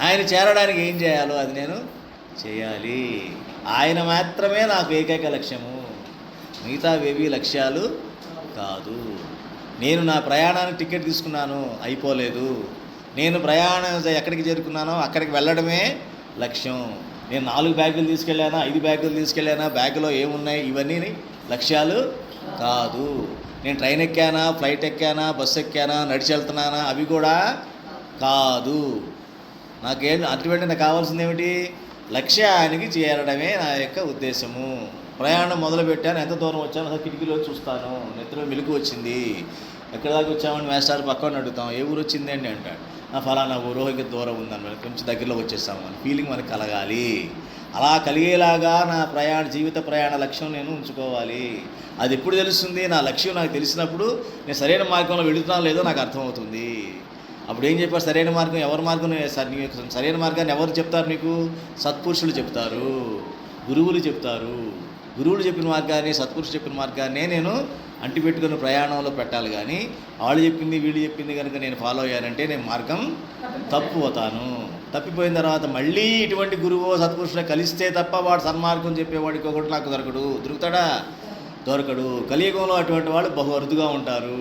ఆయన చేరడానికి ఏం చేయాలో అది నేను చేయాలి. ఆయన మాత్రమే నాకు ఏకైక లక్ష్యము, మిగతావేవి లక్ష్యాలు కాదు. నేను నా ప్రయాణానికి టికెట్ తీసుకున్నాను, అయిపోలేదు. నేను ప్రయాణం ఎక్కడికి చేరుకున్నానో అక్కడికి వెళ్ళడమే లక్ష్యం. నేను 4 బ్యాగులు తీసుకెళ్ళానా, 5 బ్యాగులు తీసుకెళ్ళానా, బ్యాగులో ఏమున్నాయి, ఇవన్నీ లక్ష్యాలు కాదు. నేను ట్రైన్ ఎక్కానా, ఫ్లైట్ ఎక్కానా, బస్సు ఎక్కానా, నడిచి వెళ్తున్నానా, అవి కూడా కాదు. అటువంటి నాకు కావాల్సింది ఏమిటి? లక్ష్యానికి చేరడమే నా యొక్క ఉద్దేశము. ప్రయాణం మొదలుపెట్టాను, ఎంత దూరం వచ్చాను అసలు కిటికీలో చూస్తాను, నిద్రలో మెలుకు వచ్చింది, ఎక్కడి దాకా వచ్చామని మేస్టార్ పక్కన అడుగుతాం, ఏ ఊరు వచ్చింది అండి అంటాడు. ఫలానా ఊరు, ఇంకా దూరం ఉందని, మనకి కొంచెం దగ్గరలో వచ్చేస్తాము అని ఫీలింగ్ మనకు కలగాలి. అలా కలిగేలాగా నా జీవిత ప్రయాణ లక్ష్యం నేను ఉంచుకోవాలి. అది ఎప్పుడు తెలుస్తుంది? నా లక్ష్యం నాకు తెలిసినప్పుడు నేను సరైన మార్గంలో వెళుతున్నాను లేదో నాకు అర్థమవుతుంది. అప్పుడు ఏం చెప్పారు? సరైన మార్గం ఎవరి మార్గం? సరైన మార్గాన్ని ఎవరు చెప్తారు నీకు? సత్పురుషులు చెప్తారు, గురువులు చెప్తారు. గురువులు చెప్పిన మార్గాన్ని, సత్పురుషులు చెప్పిన మార్గాన్నే నేను అంటిపెట్టుకుని ప్రయాణంలో పెట్టాలి. కానీ వాళ్ళు చెప్పింది వీళ్ళు చెప్పింది కనుక నేను ఫాలో అయ్యానంటే నేను మార్గం తప్పిపోతాను. తప్పిపోయిన తర్వాత మళ్ళీ ఇటువంటి గురువు సత్పురుషులు కలిస్తే తప్ప వాడు సన్మార్గం చెప్పేవాడికి ఒకటి నాకు దొరుకుతాడా? దొరకడు. కలియుగంలో అటువంటి వాళ్ళు బహు అరుదుగా ఉంటారు.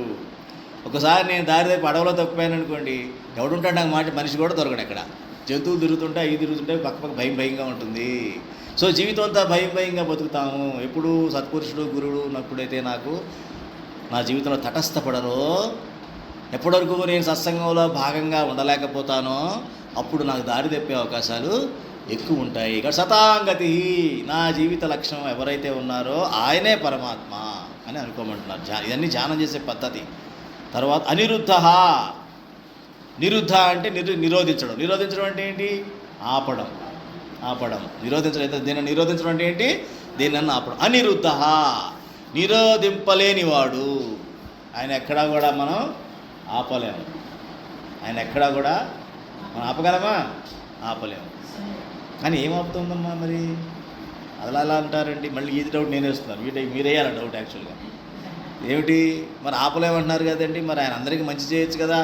ఒకసారి నేను దారి తప్పి అడవిలో తప్పిపోయాను అనుకోండి, ఎవడుంటాడు నాకు మనిషి కూడా దొరకడు. ఎక్కడ జంతువులు తిరుగుతుంటాయి, అవి తిరుగుతుంటాయి, పక్క భయంగా ఉంటుంది. సో జీవితం అంతా భయంగా బతుకుతాము. ఎప్పుడు సత్పురుషుడు గురుడు ఉన్నప్పుడైతే నాకు నా జీవితంలో తటస్థపడరో, ఎప్పటివరకు నేను సత్సంగంలో భాగంగా ఉండలేకపోతానో అప్పుడు నాకు దారి తప్పే అవకాశాలు ఎక్కువ ఉంటాయి. ఇక్కడ సతాంగతి, నా జీవిత లక్ష్యం ఎవరైతే ఉన్నారో ఆయనే పరమాత్మ అని అనుకోమంటున్నారు. ఇవన్నీ ధ్యానం చేసే పద్ధతి. తర్వాత అనిరుద్ధ. నిరుద్ధ అంటే నిరోధించడం. నిరోధించడం అంటే ఏంటి? ఆపడం. నిరోధించడం. దీన్ని నిరోధించడం అంటే ఏంటి? దీన్ని ఆపడం. అనిరుద్ధ, నిరోధింపలేనివాడు. ఆయన ఎక్కడా కూడా మనం ఆపలేము. మనం ఆపగలమా? ఆపలేము. కానీ ఏం ఆపుతుందమ్మా మరి? అలా అంటారండి. మళ్ళీ ఇది డౌట్ నేను వేస్తున్నాను, మీరేయాలి డౌట్ యాక్చువల్గా. ఏమిటి మరి ఆపలేమంటున్నారు కదండి, మరి ఆయన అందరికీ మంచి చేయొచ్చు కదా,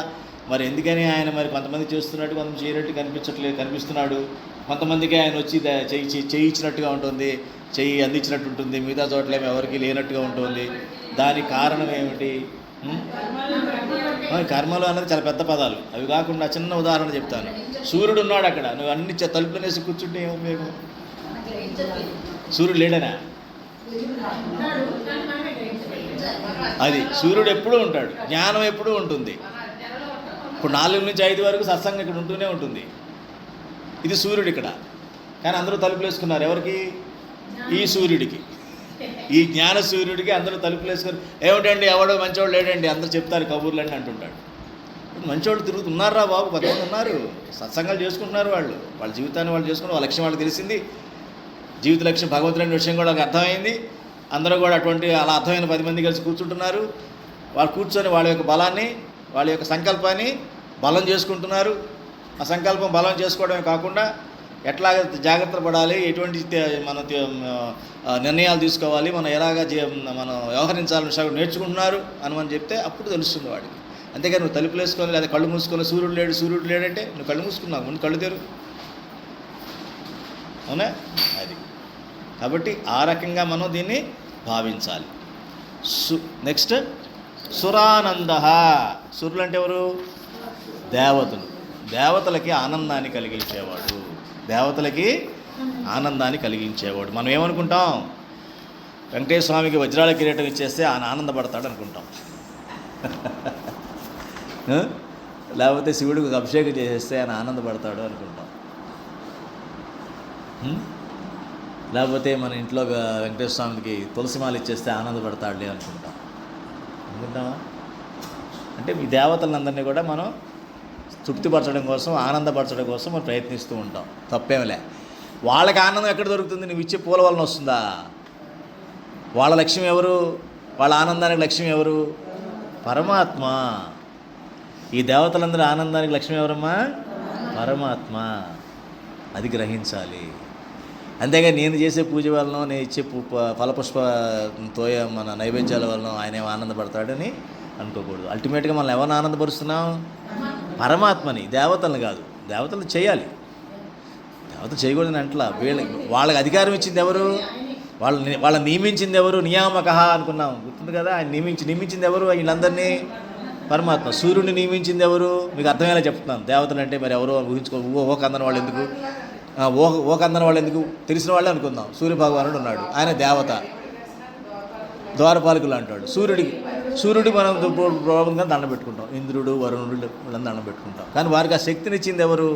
మరి ఎందుకని ఆయన మరి కొంతమంది చేస్తున్నట్టు కొంతమంది చేయనట్టు కనిపిస్తున్నాడు, కొంతమందికి ఆయన వచ్చి చెయ్యి ఇచ్చినట్టుగా ఉంటుంది, చెయ్యి అందించినట్టు ఉంటుంది, మిగతా చోట్లేమో ఎవరికి లేనట్టుగా ఉంటుంది. దానికి కారణం ఏమిటి? కర్మలు అన్నది చాలా పెద్ద పదాలు. అవి కాకుండా చిన్న ఉదాహరణ చెప్తాను. సూర్యుడు ఉన్నాడు అక్కడ, నువ్వు అన్ని తలుపులనేసి కూర్చుంటే ఏమో ఉపయోగం? సూర్యుడు లేడనా? అది సూర్యుడు ఎప్పుడూ ఉంటాడు, జ్ఞానం ఎప్పుడూ ఉంటుంది. ఇప్పుడు 4 నుంచి 5 వరకు సత్సంగం ఇక్కడ ఉంటూనే ఉంటుంది. ఇది సూర్యుడు ఇక్కడ. కానీ అందరూ తలుపులు వేసుకున్నారు. ఎవరికి? ఈ సూర్యుడికి, ఈ జ్ఞాన సూర్యుడికి అందరూ తలుపులు వేసుకొని, ఏమిటండి ఎవడో మంచివాడు లేడండి, అందరూ చెప్తారు కబూర్లు అని అంటుంటాడు. మంచివాళ్ళు తిరుగుతున్నారా బాబు? కొంతమంది ఉన్నారు, సత్సంగాలు చేసుకుంటున్నారు. వాళ్ళ జీవితాన్ని వాళ్ళు చేసుకుంటారు. వాళ్ళ లక్ష్యం వాళ్ళకి తెలిసింది, జీవిత లక్ష్యం భగవంతుడి విషయం కూడా వాళ్ళకి అర్థమైంది. అందరూ కూడా అలా అర్థమైన 10 మంది కలిసి కూర్చుంటున్నారు. వాళ్ళు కూర్చొని వాళ్ళ యొక్క బలాన్ని, వాళ్ళ యొక్క సంకల్పాన్ని బలం చేసుకుంటున్నారు. ఆ సంకల్పం బలం చేసుకోవడమే కాకుండా ఎట్లా జాగ్రత్త పడాలి, ఎటువంటి మన నిర్ణయాలు తీసుకోవాలి, మనం మనం వ్యవహరించాలని విషయాలు నేర్చుకుంటున్నారు అని మనం చెప్తే అప్పుడు తెలుస్తుంది వాడికి. అంతేగాని నువ్వు తలుపులు వేసుకొని లేదా కళ్ళు మూసుకొని సూర్యుడు లేడంటే నువ్వు కళ్ళు మూసుకున్నావు, ముందు కళ్ళు తెరు. అవునా? అది కాబట్టి ఆ రకంగా మనం దీన్ని భావించాలి. నెక్స్ట్ సురానంద. సురులు అంటే ఎవరు? దేవతలు. దేవతలకి ఆనందాన్ని కలిగించేవాడు. మనం ఏమనుకుంటాం? వెంకటేశ్వర స్వామికి వజ్రాల కిరీటం ఇచ్చేస్తే ఆయన ఆనందపడతాడు అనుకుంటాం. లేకపోతే శివుడికి ఒక అభిషేకం చేసేస్తే ఆయన ఆనందపడతాడు అనుకుంటాం. లేకపోతే మన ఇంట్లో వెంకటేశ్వర స్వామికి తులసిమాల ఇచ్చేస్తే ఆనందపడతాడులే అనుకుంటామా? అంటే ఈ దేవతలందరినీ కూడా మనం తృప్తిపరచడం కోసం, ఆనందపరచడం కోసం మనం ప్రయత్నిస్తూ ఉంటాం. తప్పేమిలే. వాళ్ళకి ఆనందం ఎక్కడ దొరుకుతుంది? నువ్వు ఇచ్చే పూల వలన వస్తుందా? వాళ్ళ లక్ష్యం ఎవరు? వాళ్ళ ఆనందానికి లక్ష్యం ఎవరు? పరమాత్మ. ఈ దేవతలందరూ ఆనందానికి లక్ష్యం ఎవరమ్మా? పరమాత్మ. అది గ్రహించాలి. అంతేగాని నేను చేసే పూజ వలన, నేను ఇచ్చే ఫలపుష్పతో మన నైవేద్యాల వలన ఆయన ఏమో ఆనందపడతాడని అనుకోకూడదు. అల్టిమేట్గా మనం ఎవరిని ఆనందపరుస్తున్నాం? పరమాత్మని, దేవతలను కాదు. దేవతలు చేయాలి, దేవతలు చేయకూడదని అంటలా. వాళ్ళకి అధికారం ఇచ్చింది ఎవరు? వాళ్ళని నియమించింది ఎవరు? నియామక అనుకున్నాం, గుర్తుంది కదా. ఆయన నియమించింది ఎవరు? వీళ్ళందరినీ పరమాత్మ. సూర్యుడిని నియమించింది ఎవరు? మీకు అర్థమయ్యేలా చెప్తున్నాను. దేవతలు అంటే మరి ఎవరో ఊహించుకో. ఓకందని వాళ్ళు ఎందుకు? ఓకందని వాళ్ళు ఎందుకు? తెలిసిన వాళ్ళే అనుకుందాం. సూర్యభగవానుడు ఉన్నాడు, ఆయన దేవత, ద్వారపాలకులు అంటాడు. సూర్యుడికి మనం ప్రభావంగా దండం పెట్టుకుంటాం. ఇంద్రుడు, వరుణుడు వీళ్ళని దండం పెట్టుకుంటాం. కానీ వారికి ఆ శక్తిని ఇచ్చింది ఎవరు?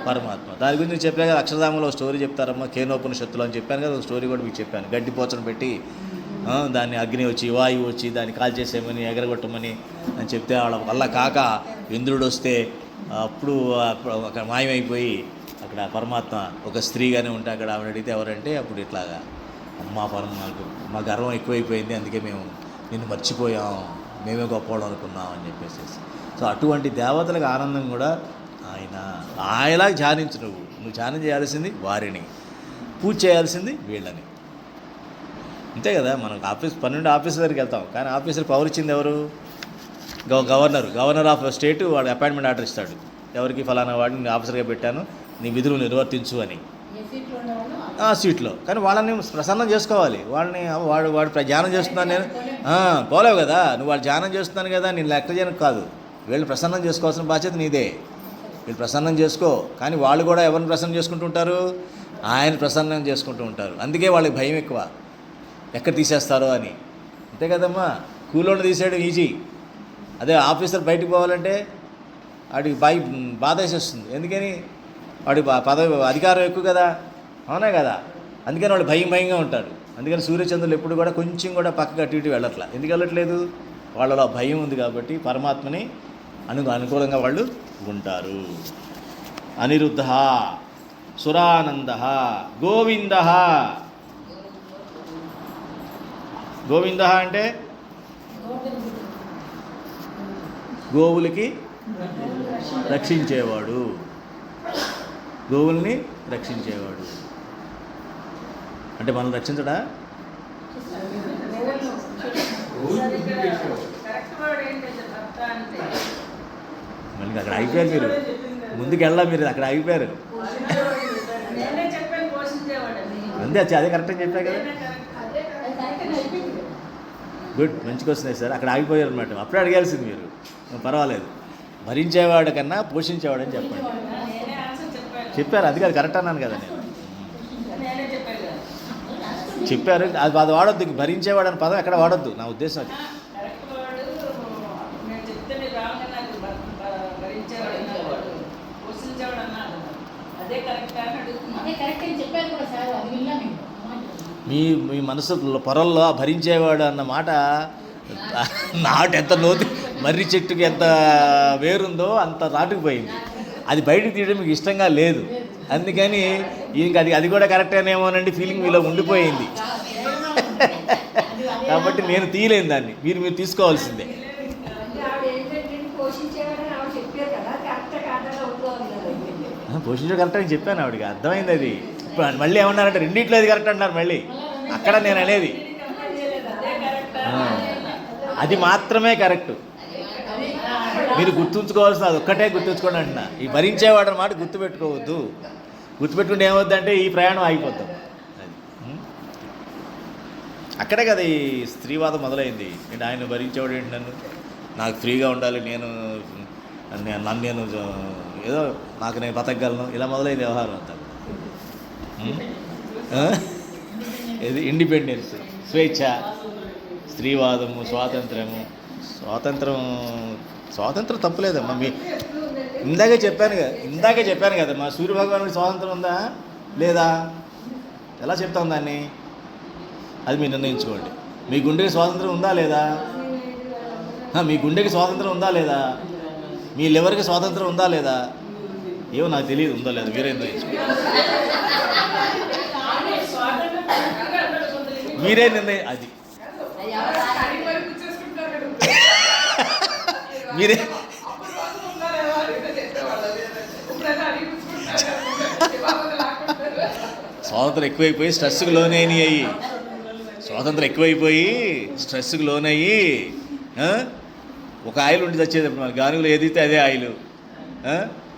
పరమాత్మ. దాని గురించి నేను చెప్పాను కదా, అక్షరధామంలో స్టోరీ చెప్తారమ్మా, కేనోపనిషత్తులు అని చెప్పాను కదా. ఒక స్టోరీ కూడా మీకు చెప్పాను. గడ్డి పోచను పెట్టి దాన్ని అగ్ని వచ్చి, వాయువు వచ్చి దాన్ని కాల్చేసేమని, ఎగరగొట్టమని అని చెప్తే వాళ్ళ వల్ల కాక ఇంద్రుడు వస్తే అప్పుడు అక్కడ మాయమైపోయి అక్కడ పరమాత్మ ఒక స్త్రీగానే ఉంటే అక్కడ ఆవిడ అడిగితే ఎవరంటే అప్పుడు ఇట్లాగా, అమ్మా మా గర్వం ఎక్కువైపోయింది, అందుకే మేము నిన్ను మర్చిపోయాం, మేమే గొప్పవాళ్ళం అనుకున్నాం అని చెప్పేసి. సో అటువంటి దేవతలకు ఆనందం కూడా ఆయనలా ధ్యానించు. నువ్వు ధ్యానం చేయాల్సింది వారిని, పూజ చేయాల్సింది వీళ్ళని. అంతే కదా. మనం 12 ఆఫీసర్ దగ్గరికి వెళ్తాం, కానీ ఆఫీసర్ పవర్ ఇచ్చింది ఎవరు? Governor of state. వాడు అపాయింట్మెంట్ ఆర్డర్ ఇస్తాడు, ఎవరికి ఫలానా వాడిని ఆఫీసర్గా పెట్టాను, నీ విధులు నిర్వర్తించు అని ఆ సీట్లో. కానీ వాళ్ళని ప్రసన్నం చేసుకోవాలి. వాడు ధ్యానం చేస్తున్నాను నేను పోలేవు కదా. నువ్వు వాళ్ళు ధ్యానం చేస్తున్నాను కదా, నేను లెక్క చేయను కాదు. వీళ్ళని ప్రసన్నం చేసుకోవాల్సిన బాధ్యత నీదే. వీళ్ళు ప్రసన్నం చేసుకో. కానీ వాళ్ళు కూడా ఎవరిని ప్రసన్నం చేసుకుంటుంటారు? ఆయన ప్రసన్నం చేసుకుంటూ ఉంటారు. అందుకే వాళ్ళకి భయం ఎక్కువ, ఎక్కడ తీసేస్తారో అని. అంతే కదమ్మా, కూలోని తీసేయడం ఈజీ. అదే ఆఫీసర్ బయటకు పోవాలంటే వాడికి బాధ వేసేస్తుంది. ఎందుకని? వాడి పదవి అధికారం ఎక్కువ కదా, అవునా కదా. అందుకని వాళ్ళు భయంగా ఉంటారు. అందుకని సూర్యచంద్రులు ఎప్పుడు కూడా కొంచెం కూడా పక్కకు అటు ఇటు వెళ్ళట్లా. ఎందుకు వెళ్ళట్లేదు? వాళ్ళలో భయం ఉంది కాబట్టి పరమాత్మని అనుకూలంగా వాళ్ళు ఉంటారు. అనిరుద్ధ, సురానంద, గోవింద. గోవింద అంటే గోవులకి రక్షించేవాడు, గోవుల్ని రక్షించేవాడు. అంటే మనం రక్షించడా? మళ్ళీ అక్కడ అయిపోయారు మీరు, ముందుకు వెళ్ళా, మీరు అక్కడ అయిపోయారు. అంతే, అదే కరెక్ట్ అని చెప్పా కదా. గుడ్, మంచిగా వస్తున్నాయి సార్. అక్కడ ఆగిపోయారు అనమాట. అప్పుడే అడగాల్సింది మీరు. పర్వాలేదు. భరించేవాడు కన్నా పోషించేవాడు అని చెప్పండి. చెప్పారు, అది కాదు కరెక్ట్ అన్నాను కదా నేను. చెప్పారు, అది వాడొద్దు. భరించేవాడు అని పదం ఎక్కడ వాడొద్దు, నా ఉద్దేశం అది. మీ మనసు పొరల్లో భరించేవాడు అన్న మాట నాటు ఎంత లోతు, మర్రి చెట్టుకి ఎంత వేరుందో అంత నాటుకుపోయింది. అది బయటకు తీయడం మీకు ఇష్టంగా లేదు. అందుకని ఇంకా అది కూడా కరెక్టేనేమోనండి ఫీలింగ్ మీలో ఉండిపోయింది. కాబట్టి నేను తీయలేను దాన్ని, మీరు తీసుకోవాల్సిందే. పోషించడం కరెక్ట్ అని చెప్పాను ఆవిడకి, అర్థమైంది అది. ఇప్పుడు మళ్ళీ ఏమన్నారంటే రెండిట్లో అది కరెక్ట్ అంటున్నారు మళ్ళీ. అక్కడ నేను అనేది అది మాత్రమే కరెక్ట్. మీరు గుర్తుంచుకోవాల్సిన అది ఒక్కటే గుర్తుంచుకోండి అంటున్నా. ఈ భరించేవాడు అన్నమాట గుర్తుపెట్టుకోవద్దు. గుర్తుపెట్టుకుంటే ఏమవుద్దంటే ఈ ప్రయాణం ఆగిపోతాం. అక్కడే కదా ఈ స్త్రీవాదం మొదలైంది. ఏంటి ఆయన భరించేవాడు ఏంటి, నాకు ఫ్రీగా ఉండాలి, నన్ను నేను ఏదో నాకు నేను బతకగలను, ఇలా మొదలైంది వ్యవహారం అంతా. ఇది ఇండిపెండెన్స్, స్వేచ్ఛ, స్త్రీవాదము, స్వాతంత్రం తప్పులేదమ్మా. ఇందాకే చెప్పాను కదా మా సూర్యభగవానుడి స్వాతంత్రం ఉందా లేదా? ఎలా చెప్తాం దాన్ని? అది మీరు నిర్ణయించుకోండి. మీ గుండెకి స్వాతంత్రం ఉందా లేదా? మీ గుండెకి స్వాతంత్రం ఉందా లేదా? మీ లివర్కి స్వాతంత్రం ఉందా లేదా? ఏమో నాకు తెలియదు, ఉందా లేదా, మీరే నిర్ణయించుకోండి. మీరే నిర్ణయం, అది మీరే. స్వాతంత్రం ఎక్కువైపోయి స్ట్రెస్కి లోనయ్యి ఒక ఆయిల్ ఉండి వచ్చేది మన గానుగులో ఏదైతే అదే ఆయిల్.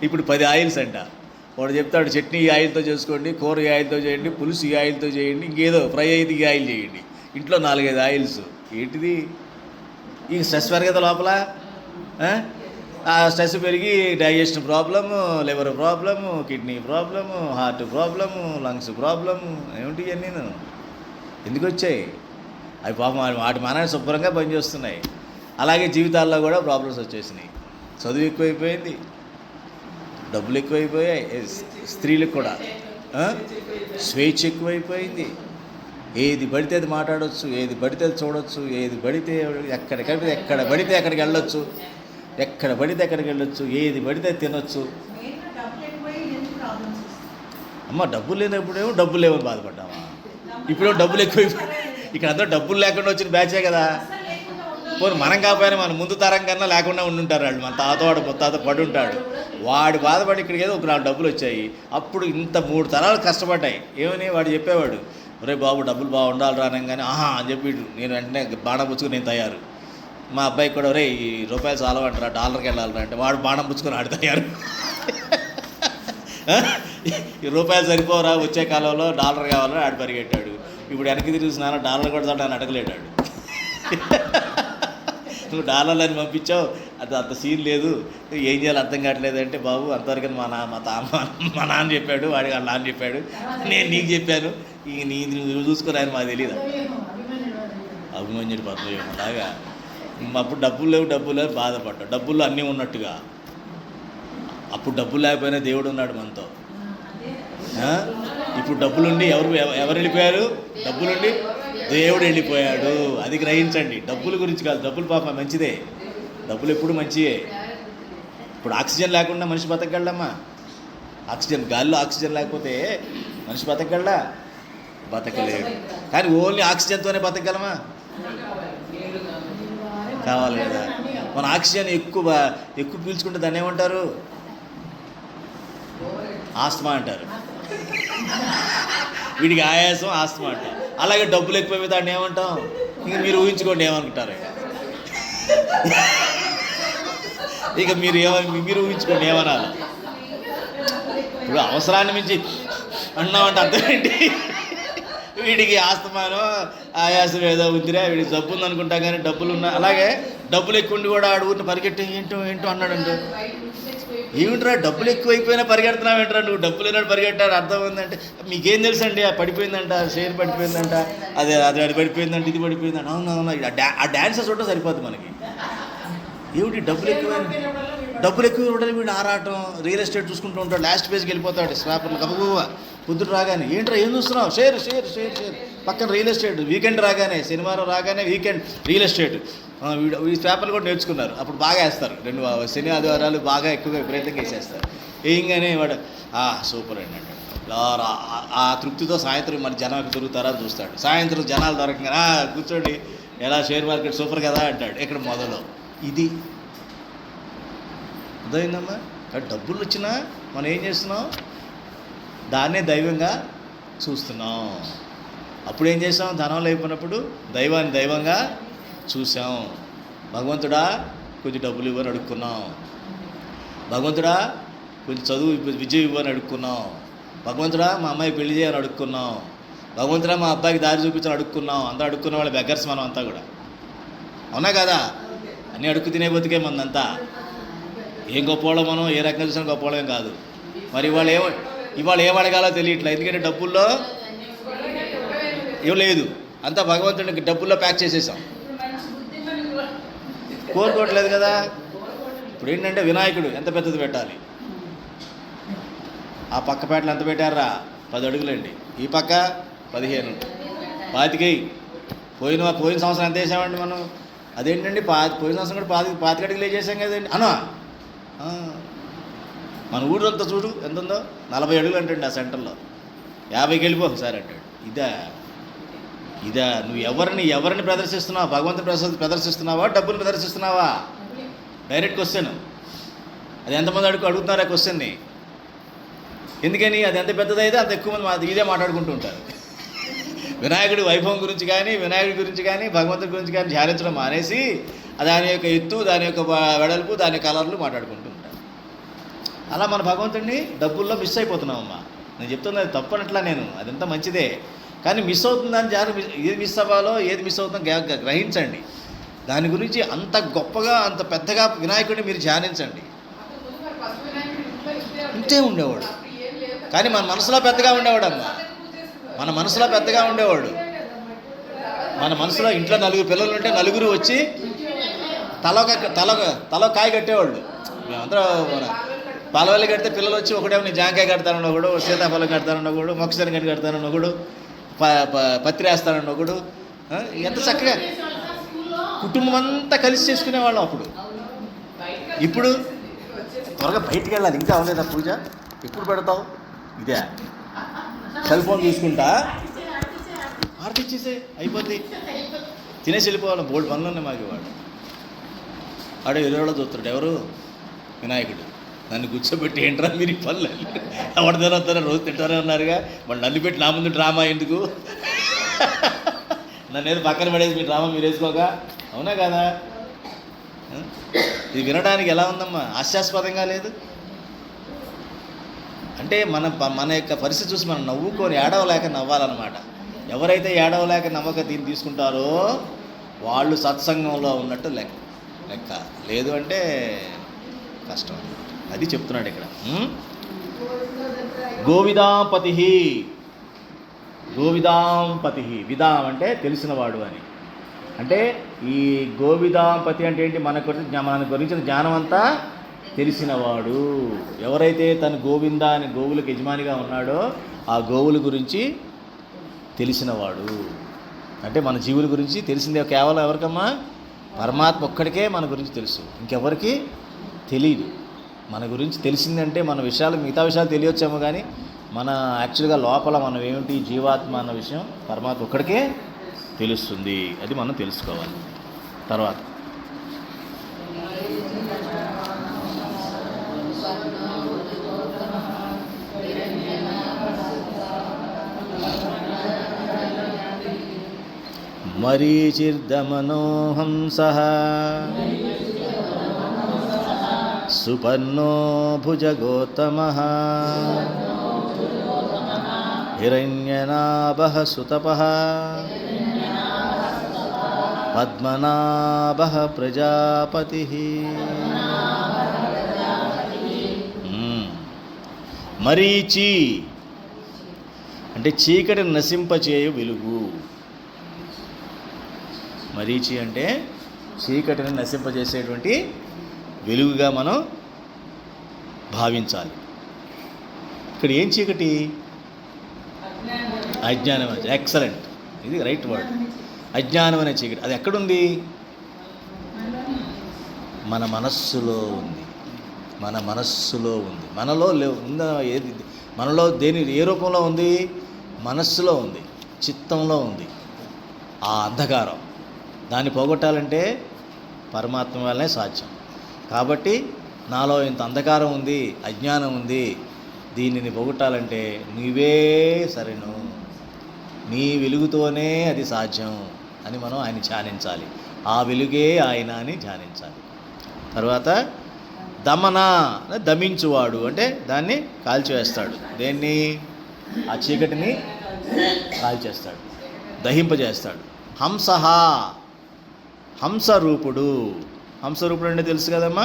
ఇప్పుడు 10 ఆయిల్స్ అంట. వాడు చెప్తాడు చట్నీ ఈ ఆయిల్తో చేసుకోండి, కూర ఈ ఆయిల్తో చేయండి, పులుసు ఈ ఆయిల్తో చేయండి, ఇంకేదో ఫ్రై అయితే ఈ ఆయిల్ చేయండి. ఇంట్లో 4-5 ఆయిల్స్. ఏంటిది? ఈ స్ట్రెస్ పెరగదు లోపల. ఆ స్ట్రెస్ పెరిగి digestion problem, liver problem, kidney problem, heart problem, lungs problem. ఏమిటి ఇవన్నీ ఎందుకు వచ్చాయి? అవి పాపం వాటి మానాన్ని శుభ్రంగా పనిచేస్తున్నాయి. అలాగే జీవితాల్లో కూడా ప్రాబ్లమ్స్ వచ్చేసినాయి. చదువు ఎక్కువైపోయింది, డబ్బులు ఎక్కువైపోయాయి, స్త్రీలకు కూడా స్వేచ్ఛ ఎక్కువైపోయింది. ఏది పడితే అది మాట్లాడవచ్చు, ఏది పడితే అది చూడవచ్చు, ఏది పడితే ఎక్కడ పడితే అక్కడికి వెళ్ళొచ్చు, ఏది పడితే తినొచ్చు. అమ్మ డబ్బులు లేనప్పుడేమో డబ్బులు లేవని బాధపడ్డామా? ఇప్పుడేమో డబ్బులు ఎక్కువైపోయి. ఇక్కడ అంతా డబ్బులు లేకుండా వచ్చిన బ్యాచే కదా. పోనీ మనం కాకపోయినా మన ముందు తరం కన్నా లేకుండా ఉండుంటారు వాళ్ళు. మన తాతవాడు ముత్తాత పడి ఉంటాడు, వాడు బాధపడి ఇక్కడికి ఏదో ఒక 4 డబ్బులు వచ్చాయి. అప్పుడు ఇంత 3 తరాలు కష్టపడ్డాయి. ఏమని వాడు చెప్పేవాడు, ఒరే బాబు డబ్బులు బాగుండాలి రానంగానే అని చెప్పి నేను వెంటనే బాణం పుచ్చుకొని నేను తయారు. మా అబ్బాయికి కూడా ఒరే ఈ రూపాయలు చాలవంటారా, డాలర్కి వెళ్ళాలరా అంటే వాడు బాణం పుచ్చుకొని ఆడు తయారు. ఈ రూపాయలు సరిపోరా, వచ్చే కాలంలో డాలర్ కావాలని ఆడు పరిగెట్టాడు. ఇప్పుడు వెనక్కి తిరిగి చూసినా డాలర్ కూడా నన్ను అడగలేడాడు. నువ్వు డాలర్లని పంపించావు, అది అంత సీన్ లేదు, ఏం చేయాలో అర్థం కావట్లేదు అంటే, బాబు అంతవరకు మా నాన్న చెప్పాడు, వాడి వాళ్ళ నాన్న చెప్పాడు, నేను నీకు చెప్పాను, ఇక నువ్వు చూసుకున్నాను మాకు తెలియదు. అభిమన్యుడు పద్మవ్యూహం అలాగా. అప్పుడు డబ్బులు లేవు బాధపడ్డావు, డబ్బుల్లో అన్నీ ఉన్నట్టుగా. అప్పుడు డబ్బులు లేకపోయినా దేవుడు ఉన్నాడు మనతో. ఇప్పుడు డబ్బులుండి ఎవరు వెళ్ళిపోయారు? డబ్బులుండి దేవుడు వెళ్ళిపోయాడు. అది గ్రహించండి. డబ్బుల గురించి కాదు, డబ్బులు పాప మంచిదే, డబ్బులు ఎప్పుడు మంచియే. ఇప్పుడు ఆక్సిజన్ లేకుండా మనిషి బతకగలమ్మా? ఆక్సిజన్, గాలిలో ఆక్సిజన్ లేకపోతే మనిషి బతకగలడా? బతకలేడు. కానీ ఓన్లీ ఆక్సిజన్తోనే బతకగలమా? కావాలి కదా. మన ఆక్సిజన్ ఎక్కువ పీల్చుకుంటే దాన్ని ఏమంటారు? ఆస్తమా అంటారు. వీడికి ఆయాసం, ఆస్తమా అంటారు. అలాగే డబ్బులు ఎక్కువ దాన్ని ఏమంటాం? ఇంక మీరు ఊహించుకోండి ఏమనుకుంటారు. ఇక మీరు ఊహించుకోండి ఏమనాలి. ఇప్పుడు అవసరాన్ని మించి అన్నామంటే అర్థం ఏంటి? వీడికి ఆస్తమానో ఆయాసం ఏదో ఉందిరా, వీడికి జబ్బు ఉంది అనుకుంటా, కానీ డబ్బులు ఉన్నా. అలాగే డబ్బులు ఎక్కువ ఉండి కూడా ఆడు ఊరిని పరిగెట్టి ఏంటో అన్నాడంటే, ఏమిట్రా డబ్బులు ఎక్కువైపోయినా పరిగెడుతున్నావు ఏంట్రా నువ్వు? డబ్బులు అయినాడు పరిగెట్టాడు అర్థం ఉందంటే, మీకేం తెలుసండి? ఆ పడిపోయిందంట, షేర్ పడిపోయిందంట, అది పడిపోయిందంట, ఇది పడిపోయిందంట. అవునవునా, ఆ డాన్సర్ చూడటం సరిపోద్ది మనకి. ఏమిటి డబ్బులు ఎక్కువ ఉండదు. వీడు ఆరాటం, రియల్ ఎస్టేట్ చూసుకుంటూ ఉంటాడు, లాస్ట్ పేజ్కి వెళ్ళిపోతాడు స్నాపర్లు గబగబ. పొద్దుట రాగానే ఏంట్రా ఏం చూస్తున్నావు? షేర్ పక్కన రియల్ ఎస్టేట్. వీకెండ్ రాగానే, శనివారం రాగానే వీకెండ్ రియల్ ఎస్టేట్. ఈ స్నాపర్లు కూడా నేర్చుకున్నారు. అప్పుడు బాగా వేస్తారు, 2 శని ఆదివారాలు బాగా ఎక్కువగా విపరీతంగా వేసేస్తారు. వేయంగానే వాడు సూపర్ అండి అంటాడు. ఆ తృప్తితో సాయంత్రం మరి జనాలకు దొరుకుతారా చూస్తాడు. సాయంత్రం జనాలు దొరకగా కూర్చోండి, ఎలా షేర్ మార్కెట్ సూపర్ కదా అంటాడు. ఇక్కడ మొదలు ఇది అర్థమైందమ్మా. కానీ డబ్బులు వచ్చినా మనం ఏం చేస్తున్నాం? దాన్నే దైవంగా చూస్తున్నాం. అప్పుడు ఏం చేసాం? ధనం లేకపోయినప్పుడు దైవాన్ని దైవంగా చూసాం. భగవంతుడా కొంచెం డబ్బులు ఇవ్వని అడుక్కున్నాం. భగవంతుడా కొంచెం చదువు విద్య ఇవ్వని అడుక్కున్నాం. భగవంతుడా మా అమ్మాయి పెళ్లి చేయని అడుక్కున్నాం. భగవంతుడా మా అబ్బాయికి దారి చూపించని అడుక్కున్నాం. అంతా అడుక్కున్న వాళ్ళ బెగ్గర్స్ మనం అంతా కూడా, అవునా కదా? అన్నీ అడుక్కు తినే బతికే మందంతా. ఏం గొప్పవాళ్ళం మనం, ఏ రకంగా చూసినా గొప్పవాళ్ళం కాదు. మరి ఇవాళ ఏం అడగాలో తెలియట్లేదు. ఎందుకంటే డబ్బుల్లో ఏం లేదు, అంతా భగవంతుడికి డబ్బుల్లో ప్యాక్ చేసేసాం. కోరుకోవట్లేదు కదా. ఇప్పుడు ఏంటంటే వినాయకుడు ఎంత పెద్దది పెట్టాలి? ఆ పక్క పేటలు ఎంత పెట్టారా? 10 అడుగులండి. ఈ పక్క 15, 25. పోయిన సంవత్సరం ఎంత వేసామండి మనం? అదేంటండి పోయిన సంవత్సరం కూడా 25 అడుగులు వేసేసాం కదండి అనా. మన ఊరంతా చూడు ఎంత ఉందో, 40 అడుగులు అంటండి. ఆ సెంటర్లో 50కి వెళ్ళిపో సార్ అంటాడు. ఇదా నువ్వు ఎవరిని ప్రదర్శిస్తున్నావా? భగవంతుని ప్రదర్శిస్తున్నావా? డబ్బులు ప్రదర్శిస్తున్నావా? Direct question. అది ఎంతమంది అడుగుతున్నారా క్వశ్చన్ని? ఎందుకని? అది ఎంత పెద్దదైతే అంత ఎక్కువ మంది ఇదే మాట్లాడుకుంటూ ఉంటారు. వినాయకుడి వైభవం గురించి కానీ, వినాయకుడి గురించి కానీ, భగవంతుడి గురించి కానీ ధ్యానించడం మానేసి దాని యొక్క ఎత్తు, దాని యొక్క వెడల్పు, దాని కలర్లు మాట్లాడుకుంటూ ఉంటారు. అలా మన భగవంతుడిని డబ్బుల్లో మిస్ అయిపోతున్నామమ్మా. నేను చెప్తున్నా అది తప్పనట్లా నేను, అదంతా మంచిదే. కానీ మిస్ అవుతుందని ఏది మిస్ అవ్వాలో, ఏది మిస్ అవుతుందో గ్రహించండి. దాని గురించి అంత గొప్పగా, అంత పెద్దగా వినాయకుడిని మీరు ధ్యానించండి. ఇంతే ఉండేవాడు, కానీ మన మనసులో పెద్దగా ఉండేవాడు అమ్మా. మన మనసులో పెద్దగా ఉండేవాడు. మన మనసులో ఇంట్లో 4 పిల్లలు ఉంటే 4 వచ్చి తల కాయ కట్టేవాళ్ళు. మేమందరూ పాలవల్లి కడితే పిల్లలు వచ్చి ఒకటేమో నీ జాంకాయ కడతానన్న ఒకడు, సీతాఫలం కడతానన్న ఒకడు, మొక్కజొన్న గడ్డి కడతానన్న ఒకడు, పత్తి వేస్తానన్న ఒకడు. ఎంత చక్కగా కుటుంబం అంతా కలిసి చేసుకునేవాళ్ళం అప్పుడు. ఇప్పుడు త్వరగా బయటికి వెళ్ళాలి, ఇంకా అవలేదా పూజ? ఎప్పుడు పెడతావు? ఇదే సెల్ ఫోన్ చూసుకుంటా ఆర్తి ఇచ్చేసే అయిపోద్ది, తినేసి వెళ్ళిపోవాలి. బోల్డ్ పనులు ఉన్నాయి మాకు. వాడు ఎదురులో చూస్తాడు. ఎవరు? వినాయకుడు. నన్ను కూర్చోబెట్టి ఏంట్రా మీరు ఈ పనులు ఎవరి తర్వాత రోజు తింటారే ఉన్నారుగా, వాళ్ళు నన్ను పెట్టి నా ముందు డ్రామా ఎందుకు? నన్ను ఏదో పక్కన పడేసి మీ డ్రామా మీరు వేసుకోగా, అవునా కదా? ఇది వినడానికి ఎలా ఉందమ్మా? హాస్యాస్పదంగా లేదు? అంటే మన యొక్క పరిస్థితి చూసి మనం నవ్వుకొని ఏడవలేక నవ్వాలన్నమాట. ఎవరైతే ఏడవలేక నవ్వక దీన్ని తీసుకుంటారో వాళ్ళు సత్సంగంలో ఉన్నట్టు లెక్క. లెక్క, లేదు అంటే కష్టం అన్నమాట. అది చెప్తున్నాడు ఇక్కడ. గోవిదాంపతి, గోవిదాంపతి, విదాం అంటే తెలిసినవాడు అని. అంటే ఈ గోవిదాంపతి అంటే ఏంటి? మన గురించిన జ్ఞానం అంతా తెలిసినవాడు. ఎవరైతే తన గోవింద అని గోవులకు యజమానిగా ఉన్నాడో ఆ గోవుల గురించి తెలిసినవాడు. అంటే మన జీవుల గురించి తెలిసిందే కేవలం ఎవరికమ్మా? పరమాత్మ ఒక్కడికే మన గురించి తెలుసు, ఇంకెవరికి తెలియదు. మన గురించి తెలిసిందంటే మన విషయాలు, మిగతా విషయాలు తెలియచ్చేమో, కానీ మన యాక్చువల్గా లోపల మనం ఏమిటి, జీవాత్మ అన్న విషయం పరమాత్మ ఒక్కడికే తెలుస్తుంది. అది మనం తెలుసుకోవాలి. తర్వాత మరీచిర్దమనో హంసః సుపర్ణో భుజగోత్తమః హిరణ్యనాభః సుతపః పద్మనాభః ప్రజాపతిః. మరీచి అంటే చీకటిని నశింపచేయు వెలుగు. మరీచి అంటే చీకటిని నశింపజేసేటువంటి వెలుగుగా మనం భావించాలి. ఇక్కడ ఏం చీకటి? అజ్ఞానం. ఎక్సలెంట్, ఇది రైట్ వర్డ్. అజ్ఞానం అనే చీకటి అది ఎక్కడుంది? మన మనస్సులో ఉంది. మన మనస్సులో ఉంది. మనలో ఉందా? ఏది మనలో? ఏ రూపంలో ఉంది? మనస్సులో ఉంది, చిత్తంలో ఉంది. ఆ అంధకారం దాన్ని పోగొట్టాలంటే పరమాత్మ వల్లనే సాధ్యం. కాబట్టి నాలో ఇంత అంధకారం ఉంది, అజ్ఞానం ఉంది, దీనిని పోగొట్టాలంటే నీవే సరేను, నీ వెలుగుతోనే అది సాధ్యం అని మనం ఆయన ధ్యానించాలి. ఆ వెలుగే ఆయన అని ధ్యానించాలి. తర్వాత దమన, దమించువాడు అంటే దాన్ని కాల్చివేస్తాడు. దేన్ని? ఆ చీకటిని కాల్చేస్తాడు, దహింపజేస్తాడు. హంసః, హంసరూపుడు. హంసరూపుడు అంటే తెలుసు కదమ్మా.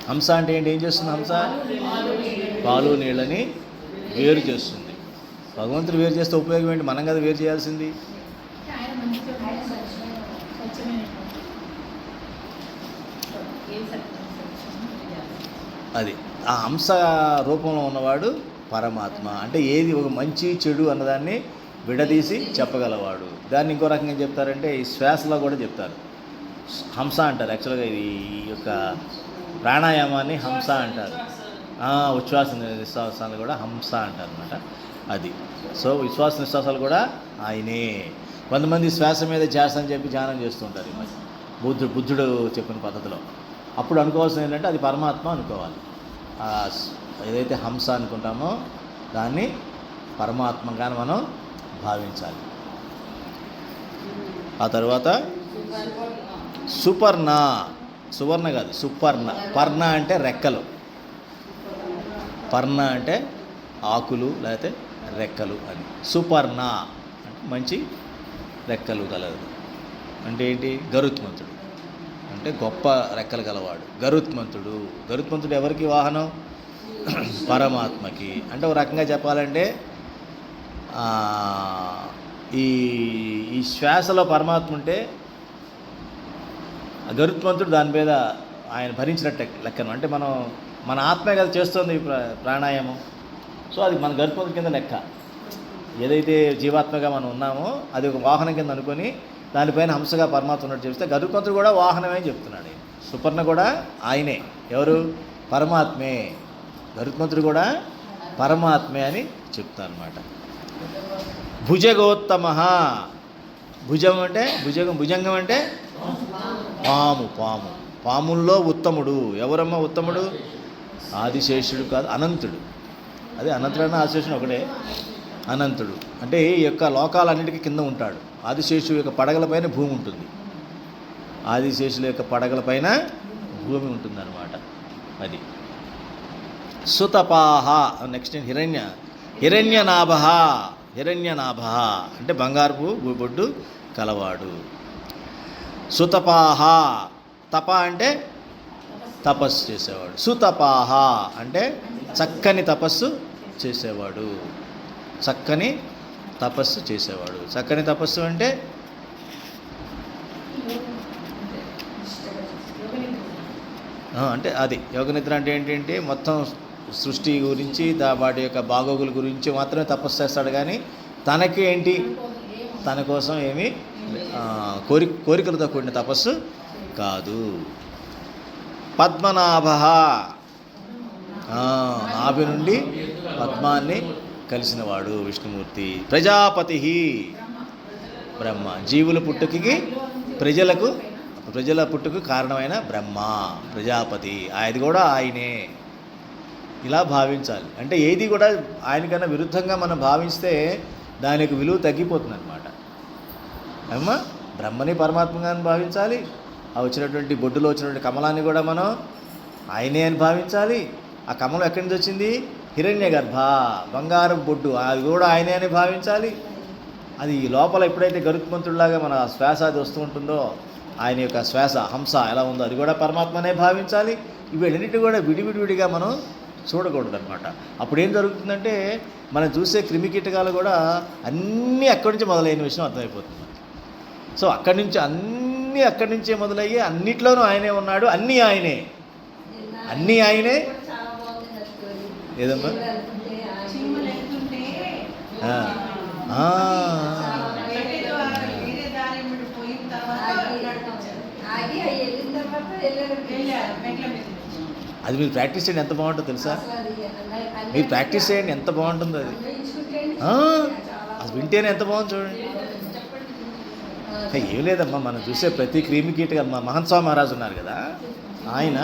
హంస అంటే ఏంటి? ఏం చేస్తుంది హంస? పాలు నీళ్ళని వేరు చేస్తుంది. భగవంతుడు వేరు చేస్తే ఉపయోగం ఏంటి? మనం కదా వేరు చేయాల్సింది. అది ఆ హంస రూపంలో ఉన్నవాడు పరమాత్మ. అంటే ఏది ఒక మంచి చెడు అన్నదాన్ని విడదీసి చెప్పగలవాడు. దాన్ని ఇంకో రకంగా చెప్తారంటే ఈ శ్వాసలో కూడా చెప్తారు, హంస అంటారు. యాక్చువల్గా ఇది ఈ యొక్క ప్రాణాయామాన్ని హంస అంటారు. ఉచ్ఛ్వాస నిశ్వాసాలు కూడా హంస అంటారు అన్నమాట. అది సో విశ్వాస నిశ్వాసాలు కూడా ఆయనే. కొంతమంది శ్వాస మీద ధ్యాస అని చెప్పి ధ్యానం చేస్తుంటారు ఈ మధ్య, బుద్ధుడు చెప్పిన పద్ధతిలో. అప్పుడు అనుకోవాల్సింది ఏంటంటే అది పరమాత్మ అనుకోవాలి. ఏదైతే హంస అనుకుంటామో దాన్ని పరమాత్మగానే మనం భావించాలి. ఆ తర్వాత సుపర్ణ, సువర్ణ కాదు సుపర్ణ. పర్ణ అంటే రెక్కలు, పర్ణ అంటే ఆకులు లేకపోతే రెక్కలు అని. సుపర్ణ అంటే మంచి రెక్కలు కలదు. అంటే ఏంటి? గరుత్మంతుడు అంటే గొప్ప రెక్కలు గలవాడు. గరుత్మంతుడు, గరుత్మంతుడు ఎవరికి వాహనం? పరమాత్మకి. అంటే ఒక రకంగా చెప్పాలంటే ఈ శ్వాసలో పరమాత్మ ఉంటే గరుత్మంతుడు దాని మీద ఆయన భరించినట్టు లెక్కను. అంటే మన ఆత్మే కదా చేస్తుంది ప్రాణాయామం. సో అది మన గరుత్మంతుడి కింద లెక్క. ఏదైతే జీవాత్మగా మనం ఉన్నామో అది ఒక వాహనం కింద అనుకొని దానిపైన హంసగా పరమాత్మ ఉన్నట్టు చెప్తే గరుత్మంతుడు కూడా వాహనమే చెప్తున్నాడు. సుపర్ణ కూడా ఆయనే. ఎవరు? పరమాత్మే. గరుత్మంతుడు కూడా పరమాత్మే అని చెప్తాను అన్నమాట. భుజగోత్తమ, భుజం అంటే భుజంగం అంటే పాము. పాముల్లో ఉత్తముడు. ఎవరమ్మా ఉత్తముడు? ఆదిశేషుడు కాదు, అనంతుడు. అదే అనంతుడన్నా ఆదిశేషుడు ఒకడే. అనంతుడు అంటే ఈ యొక్క లోకాలన్నిటికీ కింద ఉంటాడు. ఆదిశేషుడు యొక్క పడగలపైన భూమి ఉంటుంది. ఆదిశేషుల యొక్క పడగలపైన భూమి ఉంటుందన్నమాట. అది సుతపాహ. నెక్స్ట్ హిరణ్యనాభ. హిరణ్యనాభ అంటే బంగారపు బొడ్డు కలవాడు. సుతపాహ, తప అంటే తపస్సు చేసేవాడు. సుతపాహ అంటే చక్కని తపస్సు చేసేవాడు. చక్కని తపస్సు చేసేవాడు. చక్కని తపస్సు అంటే అంటే అది యోగనిద్ర అంటే ఏంటంటే మొత్తం సృష్టి గురించి వాటి యొక్క బాగోగుల గురించి మాత్రమే తపస్సు చేస్తాడు. కానీ తనకి ఏంటి, తన కోసం ఏమి కోరికలతో కూడిన తపస్సు కాదు. పద్మనాభ, నాభి నుండి పద్మాన్ని కలిసినవాడు విష్ణుమూర్తి. ప్రజాపతి, బ్రహ్మ. జీవుల పుట్టుకకి ప్రజల పుట్టుకు కారణమైన బ్రహ్మ ప్రజాపతి. అది కూడా ఆయనే. ఇలా భావించాలి. అంటే ఏది కూడా ఆయనకన్నా విరుద్ధంగా మనం భావిస్తే దానికి విలువ తగ్గిపోతుంది అనమాట. అమ్మా, బ్రహ్మని పరమాత్మగాని భావించాలి. ఆ వచ్చినటువంటి బొడ్డులో వచ్చినటువంటి కమలాన్ని కూడా మనం ఆయనే అని భావించాలి. ఆ కమలం ఎక్కడి నుంచి వచ్చింది? హిరణ్య గర్భ, బంగారం బొడ్డు, అది కూడా ఆయనే అని భావించాలి. అది లోపల ఎప్పుడైతే గరుత్మంతుడిలాగా మన శ్వాస అది వస్తూ ఉంటుందో, ఆయన యొక్క శ్వాస హంస ఎలా ఉందో అది కూడా పరమాత్మనే భావించాలి. ఇవన్నిటి కూడా విడివిడివిడిగా మనం చూడకూడదు అనమాట. అప్పుడు ఏం జరుగుతుందంటే మనం చూసే క్రిమికీటకాలు కూడా అన్నీ అక్కడి నుంచి మొదలైన విషయం అర్థమైపోతుంది. సో అక్కడి నుంచే మొదలయ్యి అన్నిట్లోనూ ఆయనే ఉన్నాడు. అన్నీ ఆయనే. ఏదమ్మా? అది మీరు ప్రాక్టీస్ చేయండి, ఎంత బాగుంటుందో తెలుసా? మీరు ప్రాక్టీస్ చేయండి, ఎంత బాగుంటుందో అది. అది వింటేనే ఎంత బాగుంది చూడండి. ఏం లేదమ్మా, మనం చూసే ప్రతి క్రిమికీటక మహన్ స్వామి మహారాజు ఉన్నారు కదా, ఆయన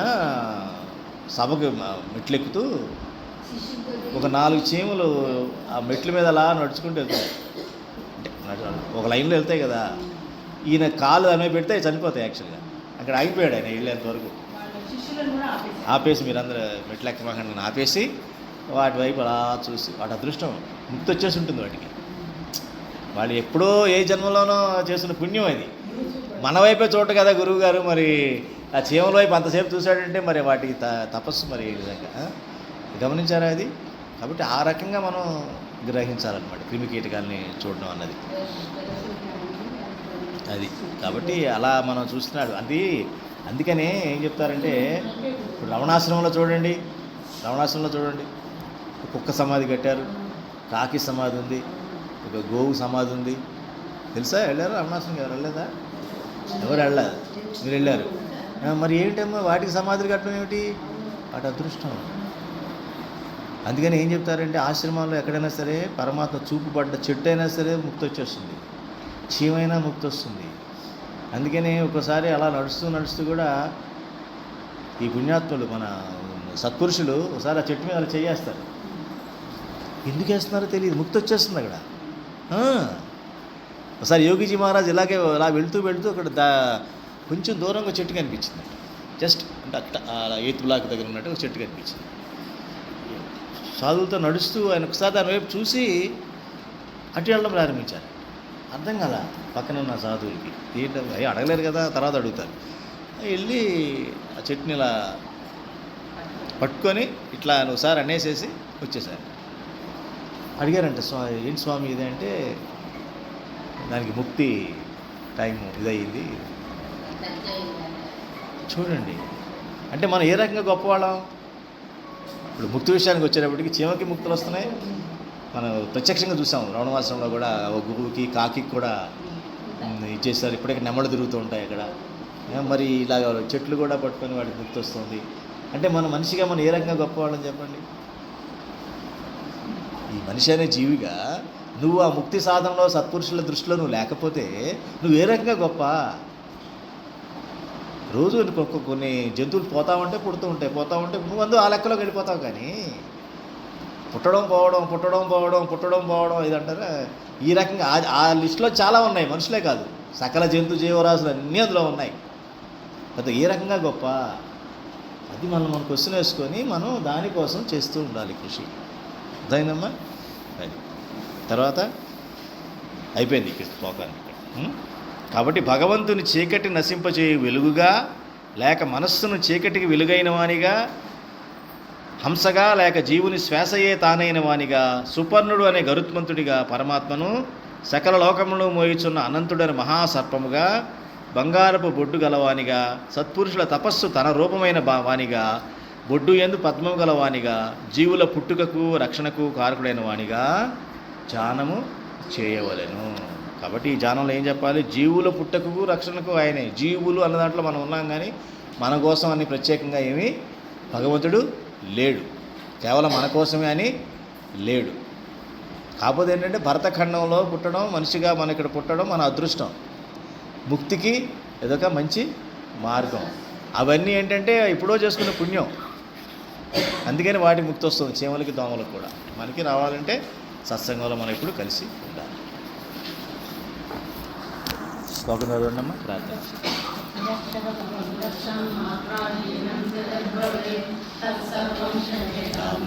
సభకు మెట్లెక్కుతూ ఒక 4 చీమలు ఆ మెట్ల మీద అలా నడుచుకుంటూ వెళ్తాయి. అంటే ఒక లైన్లో వెళ్తాయి కదా, ఈయన కాలు అనేవి పెడితే చనిపోతాయి. యాక్చువల్గా అక్కడ ఆగిపోయాడు ఆయన వెళ్ళేంత వరకు. ఆపేసి మీరందరూ మెట్లు ఎక్కమాకండి ఆపేసి వాటి వైపు అలా చూసి, వాటి అదృష్టం ముక్తి వచ్చేసి ఉంటుంది వాటికి. వాళ్ళు ఎప్పుడో ఏ జన్మలోనో చేసిన పుణ్యం అది. మన వైపే చూడ కదా గురువు గారు. మరి ఆ చీమల వైపు అంతసేపు చూశాడంటే మరి వాటికి తపస్సు మరి ఈ విధంగా గమనించారా అది? కాబట్టి ఆ రకంగా మనం గ్రహించాలన్నమాట క్రిమికీటకాలని చూడడం అన్నది. అది కాబట్టి అలా మనం చూస్తున్నాడు. అందుకనే ఏం చెప్తారంటే, ఇప్పుడు రమణాశ్రమంలో చూడండి, కుక్క సమాధి కట్టారు, కాకి సమాధి ఉంది, ఒక గోవు సమాధి ఉంది. తెలుసా? వెళ్ళారు రమణాశ్రమం? ఎవరు వెళ్ళలేదా? ఎవరు వెళ్ళలేదు, మీరు వెళ్ళారు. మరి ఏమిటమ్మా వాటికి సమాధులు కట్టడం ఏమిటి? వాటి అదృష్టం. అందుకని ఏం చెప్తారంటే, ఆశ్రమాల్లో ఎక్కడైనా సరే పరమాత్మ చూపు పడ్డ చెట్టు అయినా సరే ముక్తి వచ్చేస్తుంది, చీమైనా ముక్తి వస్తుంది. అందుకని ఒకసారి అలా నడుస్తూ కూడా ఈ పుణ్యాత్ములు మన సత్పురుషులు ఒకసారి ఆ చెట్టు మీద అలా చేయేస్తారు. ఎందుకు వేస్తున్నారో తెలియదు, ముక్తి వచ్చేస్తుంది అక్కడ. ఒకసారి యోగిజీ మహారాజ్ ఇలాగే అలా వెళుతూ అక్కడ కొంచెం దూరంగా చెట్టు కనిపించింది. జస్ట్ అంటే అట్లా 8th బ్లాక్ దగ్గర ఉన్నట్టు ఒక చెట్టు కనిపించింది. సాధువులతో నడుస్తూ ఆయన ఒకసారి దాని వైపు చూసి అటు వెళ్ళడం ప్రారంభించారు. అర్థం కదా పక్కన ఉన్న సాధువులకి, ఏంటో అడగలేరు కదా, తర్వాత అడుగుతారు. వెళ్ళి ఆ చెట్టుని ఇలా పట్టుకొని ఇట్లా ఒకసారి అనేసేసి వచ్చేసారు. అడిగారంట, ఏంటి స్వామి ఇది అంటే, దానికి ముక్తి టైము ఇదయ్యింది. చూడండి, అంటే మనం ఏ రకంగా గొప్పవాళ్ళం. ఇప్పుడు ముక్తి విషయానికి వచ్చేటప్పటికి చీమకి ముక్తులు వస్తున్నాయి. మనం ప్రత్యక్షంగా చూసాం రమణాశ్రమంలో కూడా. ఒక గురువుకి కాకి కూడా ఇచ్చేస్తారు. ఇప్పటికీ నెమ్మలు తిరుగుతూ ఉంటాయి అక్కడ. మరి ఇలాగ చెట్లు కూడా పట్టుకొని వాటికి ముక్తి వస్తుంది. అంటే మన మనిషిగా మనం ఏ రకంగా గొప్పవాళ్ళని చెప్పండి. ఈ మనిషి అనే జీవిగా నువ్వు ఆ ముక్తి సాధనలో సత్పురుషుల దృష్టిలో నువ్వు లేకపోతే నువ్వు ఏ రకంగా గొప్ప. రోజు కొన్ని జంతువులు పోతూ ఉంటే పుడుతూ ఉంటాయి, పోతూ ఉంటే నువ్వు ఆ లెక్కలోకి వెళ్ళిపోతావు. కానీ పుట్టడం పోవడం ఇదంటారా, ఈ రకంగా ఆ లిస్టులో చాలా ఉన్నాయి. మనుషులే కాదు, సకల జంతు జీవరాశులు అన్నీ అందులో ఉన్నాయి. అది ఏ రకంగా గొప్ప, అది మనం క్వశ్చన్ వేసుకొని మనం దానికోసం చేస్తూ ఉండాలి కృషి. అర్థమైందమ్మా? అది తర్వాత అయిపోయింది ఇక్కడ పోకాన్ని. కాబట్టి భగవంతుని చీకటి నశింపచేయ వెలుగుగా, లేక మనస్సును చీకటికి వెలుగైన వానిగా, హంసగా లేక జీవుని శ్వాసయే తానైన వానిగా, సుపర్ణుడు అనే గరుత్మంతుడిగా, పరమాత్మను సకల లోకములను మోయిచున్న అనంతుడని మహాసర్పముగా, బంగారపు బొడ్డు గలవానిగా, సత్పురుషుల తపస్సు తన రూపమైన వానిగా, బొడ్డు యందు పద్మము గలవానిగా, జీవుల పుట్టుకకు రక్షణకు కారకుడైన వానిగా ధ్యానము చేయవలెను. కాబట్టి ఈ ధ్యానంలో ఏం చెప్పాలి? జీవుల పుట్టుకకు రక్షణకు ఆయనే. జీవులు అన్న దాంట్లో మనం ఉన్నాం, కానీ మన కోసం అని ప్రత్యేకంగా ఏమీ భగవంతుడు లేడు. కేవలం మన కోసమే అని లేడు. కాకపోతే ఏంటంటే భరతఖండంలో పుట్టడం, మనిషిగా మన ఇక్కడ పుట్టడం మన అదృష్టం, ముక్తికి ఏదొక మంచి మార్గం. అవన్నీ ఏంటంటే ఎప్పుడో చేసుకునే పుణ్యం. అందుకని వాటికి ముక్తి వస్తుంది, చీమలకి దోమలకు కూడా. మనకి రావాలంటే సత్సంగంలో మనం ఇప్పుడు కలిసి ఉండాలి. శ్లోకం చదవండమ్మా, ప్రార్థన.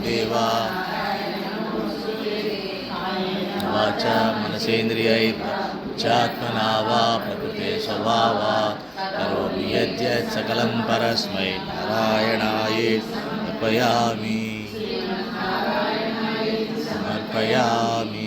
దేవా వాచ మనసేంద్రియైర్వాచాత్మనా వా ప్రకృతే స్వభావాత్ కరోమి యద్యత్ సకలం పరస్మై నారాయణాయేతి సమర్పయామి.